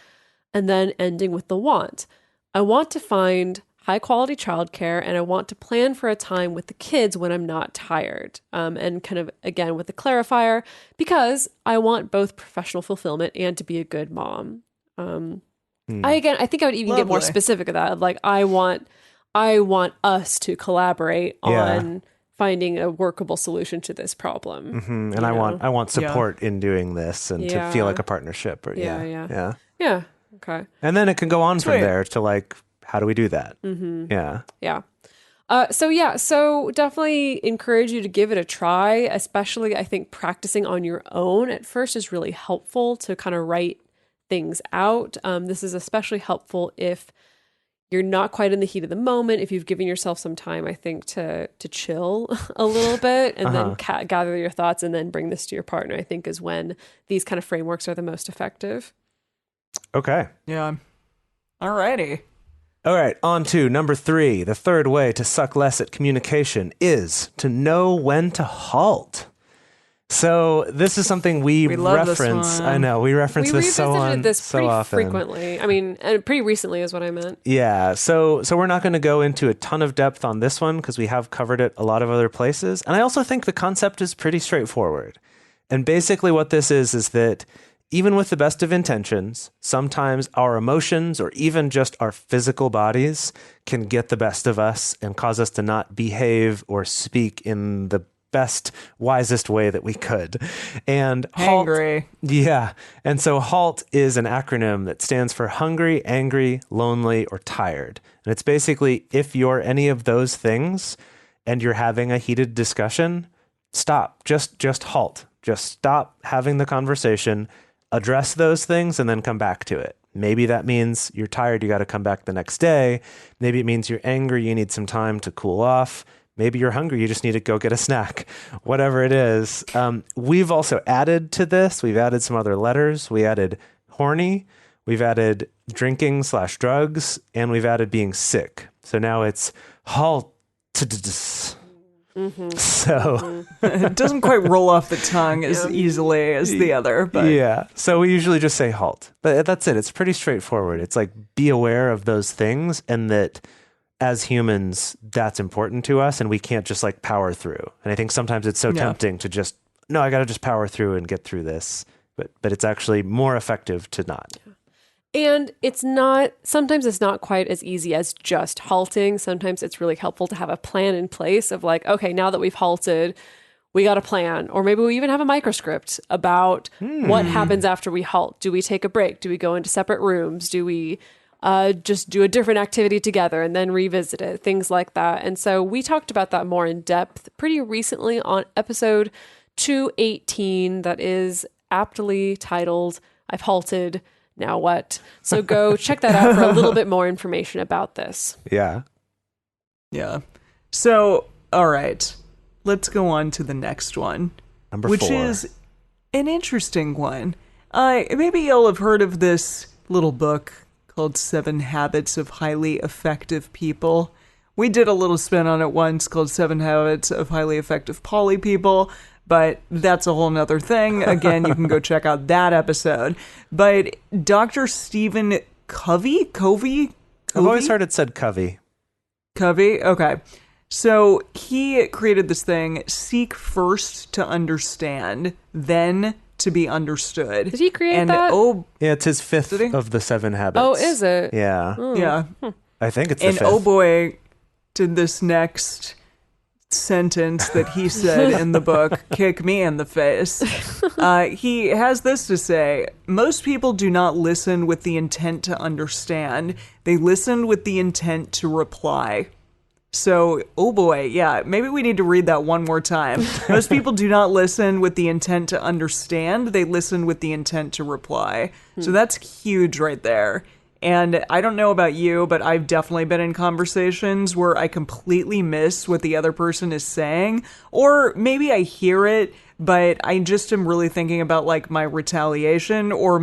And then ending with the want. I want to find high quality childcare and I want to plan for a time with the kids when I'm not tired. And kind of, again, with the clarifier, because I want both professional fulfillment and to be a good mom. I think I would even get more specific of that. Like, I want us to collaborate on finding a workable solution to this problem. And I want support in doing this and to feel like a partnership. Yeah. Okay. And then it can go on from there to like, how do we do that? Yeah. So definitely encourage you to give it a try, especially I think practicing on your own at first is really helpful to kind of write things out. This is especially helpful if you're not quite in the heat of the moment, if you've given yourself some time, I think, to chill a little bit and then gather your thoughts and then bring this to your partner, I think is when these kind of frameworks are the most effective. Okay. Yeah. Alrighty. All right, on to number 3. The third way to suck less at communication is to know when to halt. So this is something we love this reference. one. I know we reference We this revisited this so pretty often. frequently. I mean, and pretty recently is what I meant. Yeah, so we're not going to go into a ton of depth on this one because we have covered it a lot of other places. And I also think the concept is pretty straightforward. And basically what this is that even with the best of intentions, sometimes our emotions or even just our physical bodies can get the best of us and cause us to not behave or speak in the best, wisest way that we could. And HALT, Hangry. yeah. And so HALT is an acronym that stands for hungry, angry, lonely, or tired. And it's basically if you're any of those things and you're having a heated discussion, stop. Just halt. Just stop having the conversation, address those things, and then come back to it. Maybe that means you're tired, you got to come back the next day. Maybe it means you're angry, you need some time to cool off. Maybe you're hungry, you just need to go get a snack. Whatever it is. We've also added to this, we've added some other letters. We added horny, we've added drinking/drugs, and we've added being sick. So now it's halt. So It doesn't quite roll off the tongue as easily as the other, but yeah. So we usually just say halt. But that's it. It's pretty straightforward. It's like be aware of those things and that as humans, that's important to us and we can't just like power through. And I think sometimes it's so tempting to just, no, I got to just power through and get through this. But it's actually more effective to not. And sometimes it's not quite as easy as just halting. Sometimes it's really helpful to have a plan in place of like, okay, now that we've halted, we got a plan. Or maybe we even have a microscript about what happens after we halt. Do we take a break? Do we go into separate rooms? Do we just do a different activity together and then revisit it? Things like that. And so we talked about that more in depth pretty recently on episode 218 that is aptly titled, I've halted. Now what? So go check that out for a little bit more information about this. Yeah. yeah. So, all right, let's go on to the next one, Number which 4. is an interesting one. Maybe you'll have heard of this little book called 7 Habits of Highly Effective People. We did a little spin on it once called 7 Habits of Highly Effective Poly People, but that's a whole nother thing. Again, you can go check out that episode. But Dr. Stephen Covey? I've always heard it said Covey. Covey? Okay. So he created this thing, seek first to understand, then to be understood. Did he create that? Oh, Yeah, it's his 5th Did he? of the 7 habits. Oh, is it? Yeah. yeah. I think it's the And 5th. oh boy, did this next sentence that he said in the book kick me in the face. He has this to say: most people do not listen with the intent to understand. They listen with the intent to reply. So, oh boy, yeah, maybe we need to read that one more time. Most people do not listen with the intent to understand. They listen with the intent to reply. So that's huge right there. And I don't know about you, but I've definitely been in conversations where I completely miss what the other person is saying. Or maybe I hear it, but I just am really thinking about like my retaliation or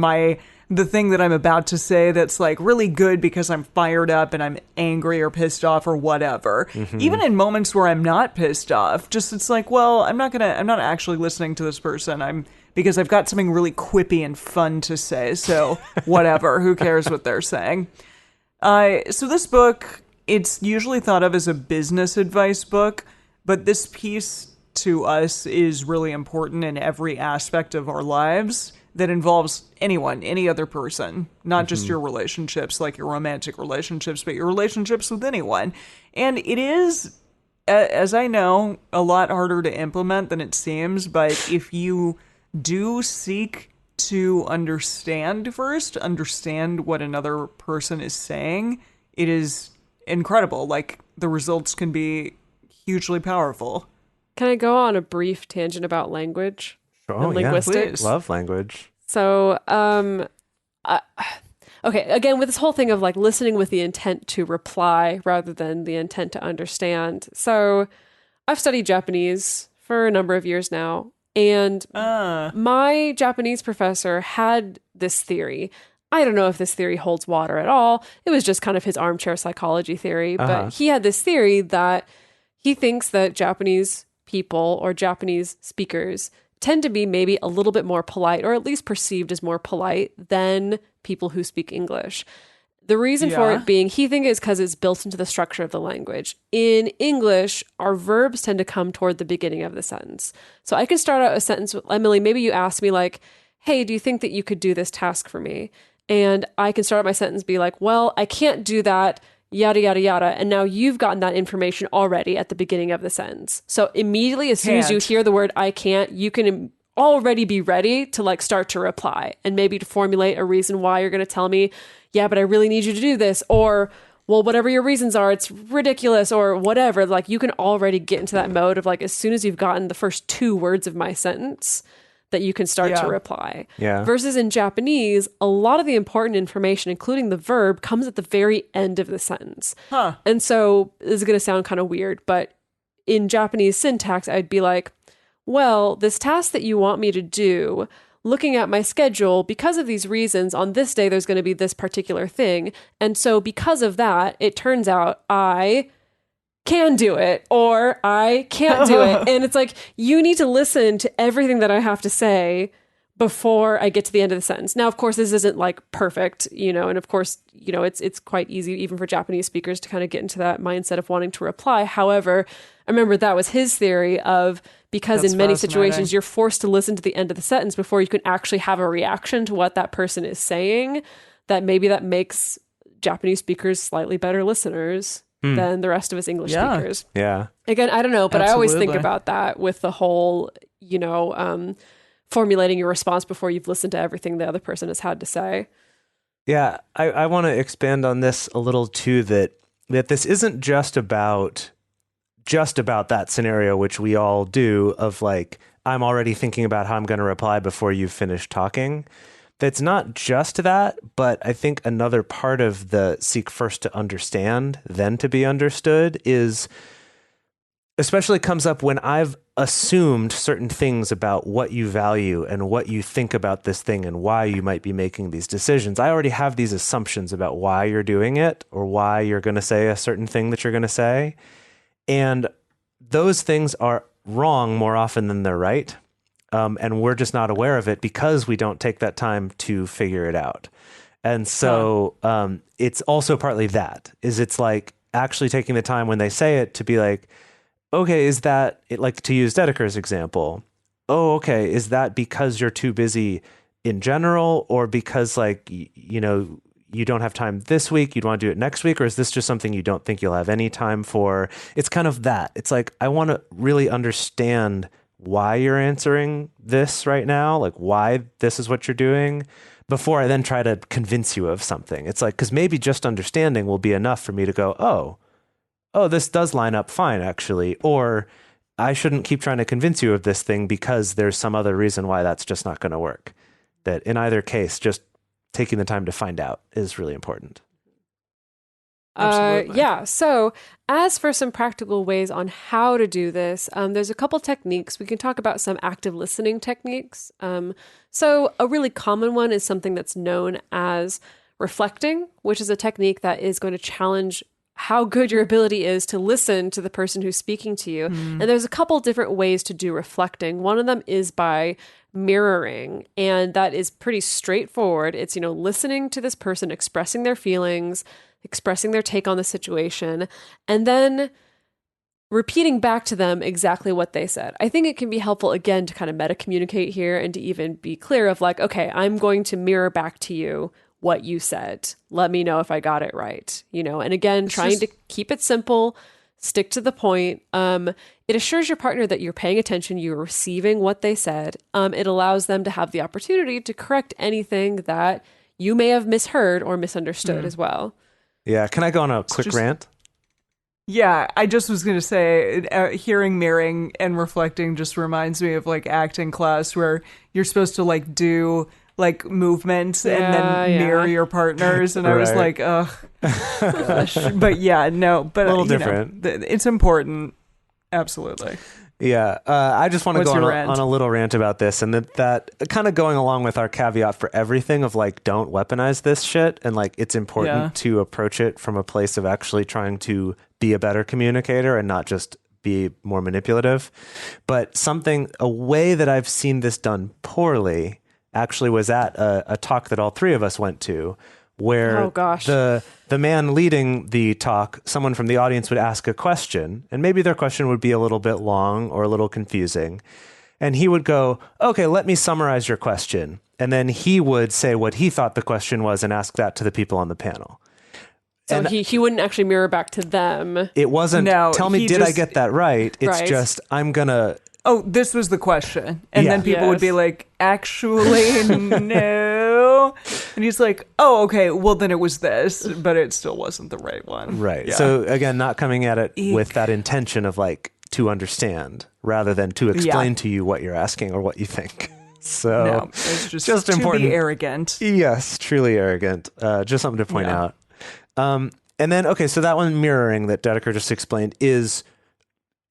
the thing that I'm about to say that's like really good because I'm fired up and I'm angry or pissed off or whatever. Even in moments where I'm not pissed off, just it's like, well, I'm not actually listening to this person. Because I've got something really quippy and fun to say. So whatever, who cares what they're saying? So this book, it's usually thought of as a business advice book, but this piece to us is really important in every aspect of our lives that involves anyone, any other person, not just your relationships, like your romantic relationships, but your relationships with anyone. And it is, as I know, a lot harder to implement than it seems, but if you do seek to understand first, understand what another person is saying, it is incredible. Like, the results can be hugely powerful. Can I go on a brief tangent about language? Oh, and yeah. linguistics? Love language. So, okay, again, with this whole thing of like listening with the intent to reply rather than the intent to understand. So, I've studied Japanese for a number of years now, and my Japanese professor had this theory. I don't know if this theory holds water at all. It was just kind of his armchair psychology theory, but he had this theory that he thinks that Japanese people or Japanese speakers tend to be maybe a little bit more polite, or at least perceived as more polite than people who speak English. The reason for it being, he thinks, is because it's built into the structure of the language. In English, our verbs tend to come toward the beginning of the sentence. So I can start out a sentence with, Emily, maybe you ask me like, hey, do you think that you could do this task for me? And I can start out my sentence be like, well, I can't do that, yada, yada, yada. And now you've gotten that information already at the beginning of the sentence. So immediately, as soon as you hear the word I can't, you can already be ready to like start to reply and maybe to formulate a reason why you're going to tell me, yeah, but I really need you to do this, or, well, whatever your reasons are, it's ridiculous, or whatever. Like, you can already get into that mode of like, as soon as you've gotten the first 2 words of my sentence, that you can start to reply. Yeah. Versus in Japanese, a lot of the important information, including the verb, comes at the very end of the sentence. And so this is going to sound kind of weird, but in Japanese syntax, I'd be like, well, this task that you want me to do, looking at my schedule, because of these reasons, on this day, there's going to be this particular thing. And so because of that, it turns out I can do it or I can't do it. And it's like, you need to listen to everything that I have to say before I get to the end of the sentence. Now, of course, this isn't like perfect, and of course, it's quite easy even for Japanese speakers to kind of get into that mindset of wanting to reply. However, I remember that was his theory of, because in many situations you're forced to listen to the end of the sentence before you can actually have a reaction to what that person is saying, that maybe that makes Japanese speakers slightly better listeners than the rest of us English speakers. Yeah. Again, I don't know, but Absolutely. I always think about that with the whole, formulating your response before you've listened to everything the other person has had to say. Yeah, I want to expand on this a little too, that this isn't just about that scenario, which we all do, of like, I'm already thinking about how I'm going to reply before you've finished talking. That's not just that, but I think another part of the seek first to understand, then to be understood is, especially comes up when I've assumed certain things about what you value and what you think about this thing and why you might be making these decisions. I already have these assumptions about why you're doing it or why you're going to say a certain thing that you're going to say. And those things are wrong more often than they're right. And we're just not aware of it because we don't take that time to figure it out. And so it's also partly that, is it's like actually taking the time when they say it to be like, okay, is that, like to use Dedeker's example, oh, okay, is that because you're too busy in general, or because like, you don't have time this week, you'd want to do it next week, or is this just something you don't think you'll have any time for? It's kind of that. It's like, I want to really understand why you're answering this right now, like why this is what you're doing, before I then try to convince you of something. It's like, because maybe just understanding will be enough for me to go, oh, this does line up fine, actually. Or I shouldn't keep trying to convince you of this thing because there's some other reason why that's just not going to work. That in either case, just taking the time to find out is really important. Absolutely. Yeah. So as for some practical ways on how to do this, there's a couple techniques. We can talk about some active listening techniques. So a really common one is something that's known as reflecting, which is a technique that is going to challenge how good your ability is to listen to the person who's speaking to you. And there's a couple different ways to do reflecting. One of them is by mirroring, and that is pretty straightforward. It's, listening to this person, expressing their feelings, expressing their take on the situation, and then repeating back to them exactly what they said. I think it can be helpful, again, to kind of meta communicate here and to even be clear of like, okay, I'm going to mirror back to you what you said. Let me know if I got it right, and again, trying to keep it simple, stick to the point. It assures your partner that you're paying attention, you're receiving what they said. It allows them to have the opportunity to correct anything that you may have misheard or misunderstood as well. Yeah. Can I go on a quick rant? Yeah, I just was going to say, hearing mirroring and reflecting just reminds me of like acting class where you're supposed to like do like movements and then mirror your partners. And I was like, ugh. But yeah, no, but a little different. It's important. Absolutely. Yeah. I just want to go on a little rant about this, and that kind of going along with our caveat for everything of like, don't weaponize this shit. And like, it's important to approach it from a place of actually trying to be a better communicator and not just be more manipulative. But a way that I've seen this done poorly actually was at a talk that all three of us went to, where the man leading the talk, someone from the audience would ask a question, and maybe their question would be a little bit long or a little confusing. And he would go, okay, let me summarize your question. And then he would say what he thought the question was and ask that to the people on the panel. So he wouldn't actually mirror back to them. It wasn't, tell me, did I get that right? It's just, I'm going to... Oh, this was the question. And then people would be like, actually, no. And he's like, oh, okay, well, then it was this, but it still wasn't the right one. Right. Yeah. So again, not coming at it with that intention of like, to understand rather than to explain to you what you're asking or what you think. So no, it's just to important. Be arrogant. Yes, truly arrogant. Just something to point out. And then, okay, so that one mirroring that Dedeker just explained is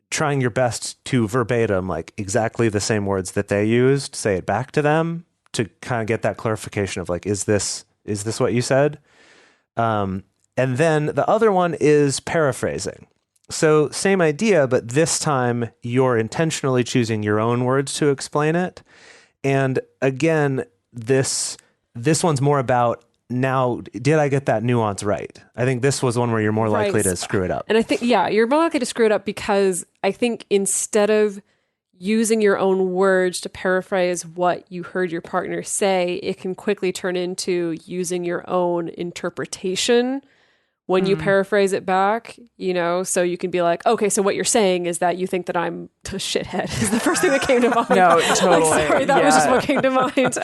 trying your best to verbatim, like exactly the same words that they used, say it back to them to kind of get that clarification of like, is this what you said? And then the other one is paraphrasing. So same idea, but this time you're intentionally choosing your own words to explain it. And again, this one's more about, now, did I get that nuance right? I think this was one where you're more likely to screw it up. And I think, you're more likely to screw it up because I think instead of using your own words to paraphrase what you heard your partner say, it can quickly turn into using your own interpretation when you paraphrase it back, so you can be like, okay, so what you're saying is that you think that I'm a shithead is the first thing that came to mind. No, totally. Sorry, that was just what came to mind.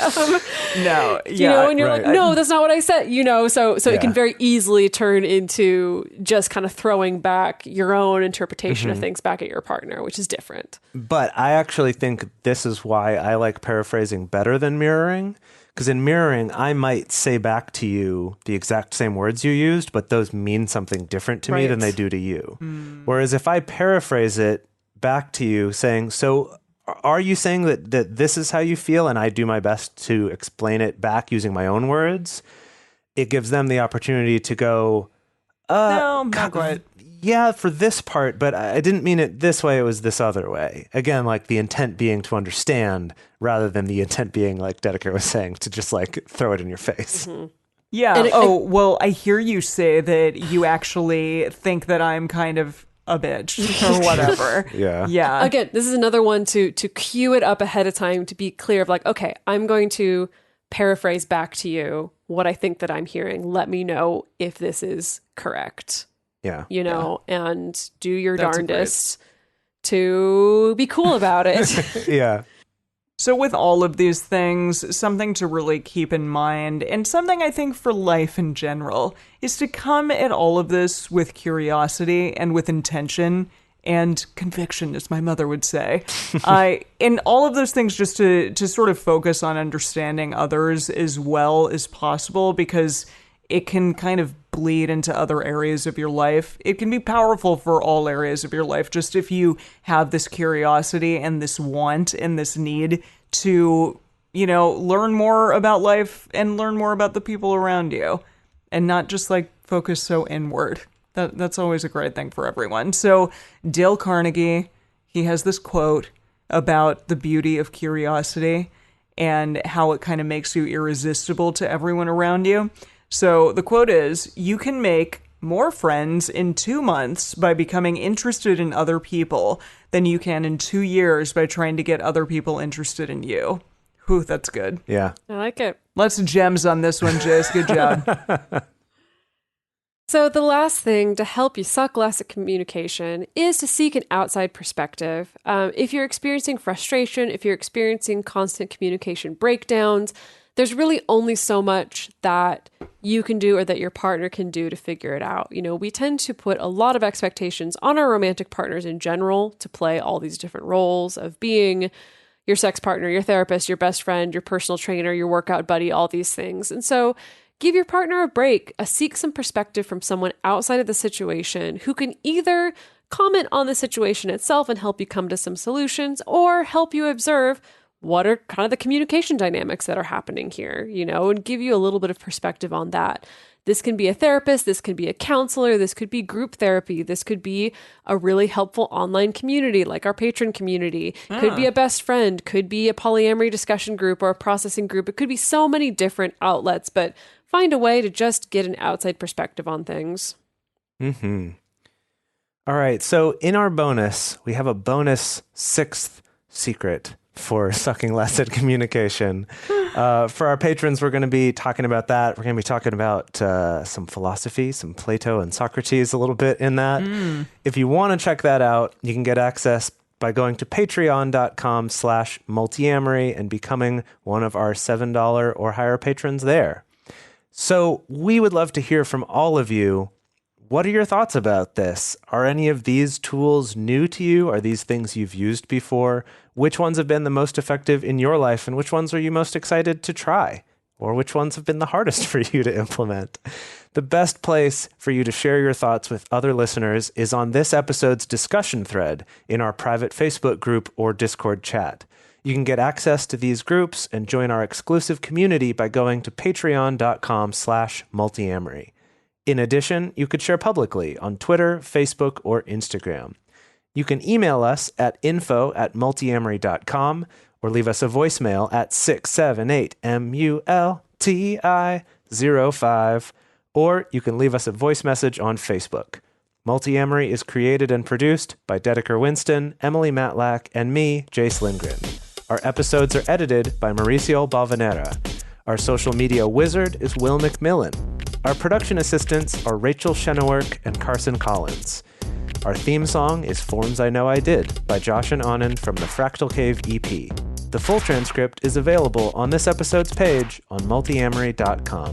No, and you're like, no, that's not what I said, so it can very easily turn into just kind of throwing back your own interpretation of things back at your partner, which is different. But I actually think this is why I like paraphrasing better than mirroring. Because in mirroring, I might say back to you the exact same words you used, but those mean something different to me than they do to you. Whereas if I paraphrase it back to you saying, so are you saying that this is how you feel? And I do my best to explain it back using my own words. It gives them the opportunity to go, no, not quite. Yeah, for this part, but I didn't mean it this way, it was this other way. Again, like the intent being to understand rather than the intent being, like Dedeker was saying, to just like throw it in your face. Yeah. Well, I hear you say that you actually think that I'm kind of a bitch or whatever. Yeah. Again, this is another one to cue it up ahead of time to be clear of like, okay, I'm going to paraphrase back to you what I think that I'm hearing. Let me know if this is correct. Yeah. And do your darndest to be cool about it. Yeah. So with all of these things, something to really keep in mind, and something I think for life in general, is to come at all of this with curiosity and with intention and conviction, as my mother would say. And all of those things just to sort of focus on understanding others as well as possible, because it can kind of bleed into other areas of your life. It can be powerful for all areas of your life, just if you have this curiosity and this want and this need to, learn more about life and learn more about the people around you and not just like focus so inward. That's always a great thing for everyone. So Dale Carnegie, he has this quote about the beauty of curiosity and how it kind of makes you irresistible to everyone around you. So the quote is, you can make more friends in 2 months by becoming interested in other people than you can in 2 years by trying to get other people interested in you. Whew, that's good. Yeah. I like it. Lots of gems on this one, Jace. Good job. So the last thing to help you suck less at communication is to seek an outside perspective. If you're experiencing frustration, if you're experiencing constant communication breakdowns, there's really only so much that you can do or that your partner can do to figure it out. We tend to put a lot of expectations on our romantic partners in general to play all these different roles of being your sex partner, your therapist, your best friend, your personal trainer, your workout buddy, all these things. And so give your partner a break, seek some perspective from someone outside of the situation who can either comment on the situation itself and help you come to some solutions or help you observe what are kind of the communication dynamics that are happening here, and give you a little bit of perspective on that. This can be a therapist, this could be a counselor, this could be group therapy, this could be a really helpful online community like our patron community, could be a best friend, could be a polyamory discussion group or a processing group. It could be so many different outlets, but find a way to just get an outside perspective on things. Mm-hmm. All right, so in our bonus, we have a bonus 6th secret for sucking less at communication. For our patrons, we're going to be talking about that. We're going to be talking about some philosophy, some Plato and Socrates a little bit in that. If you want to check that out, you can get access by going to patreon.com/multiamory and becoming one of our $7 or higher patrons there. So we would love to hear from all of you. What are your thoughts about this? Are any of these tools new to you? Are these things you've used before? Which ones have been the most effective in your life, and which ones are you most excited to try? Or which ones have been the hardest for you to implement? The best place for you to share your thoughts with other listeners is on this episode's discussion thread in our private Facebook group or Discord chat. You can get access to these groups and join our exclusive community by going to patreon.com/multiamory. In addition, you could share publicly on Twitter, Facebook, or Instagram. You can email us at info@multiamory.com or leave us a voicemail at 678-MULTI-05, or you can leave us a voice message on Facebook. Multiamory is created and produced by Dedeker Winston, Emily Matlack, and me, Jace Lindgren. Our episodes are edited by Mauricio Balvanera. Our social media wizard is Will McMillan. Our production assistants are Rachel Shenowork and Carson Collins. Our theme song is Forms I Know I Did by Josh and Anand from the Fractal Cave EP. The full transcript is available on this episode's page on multiamory.com.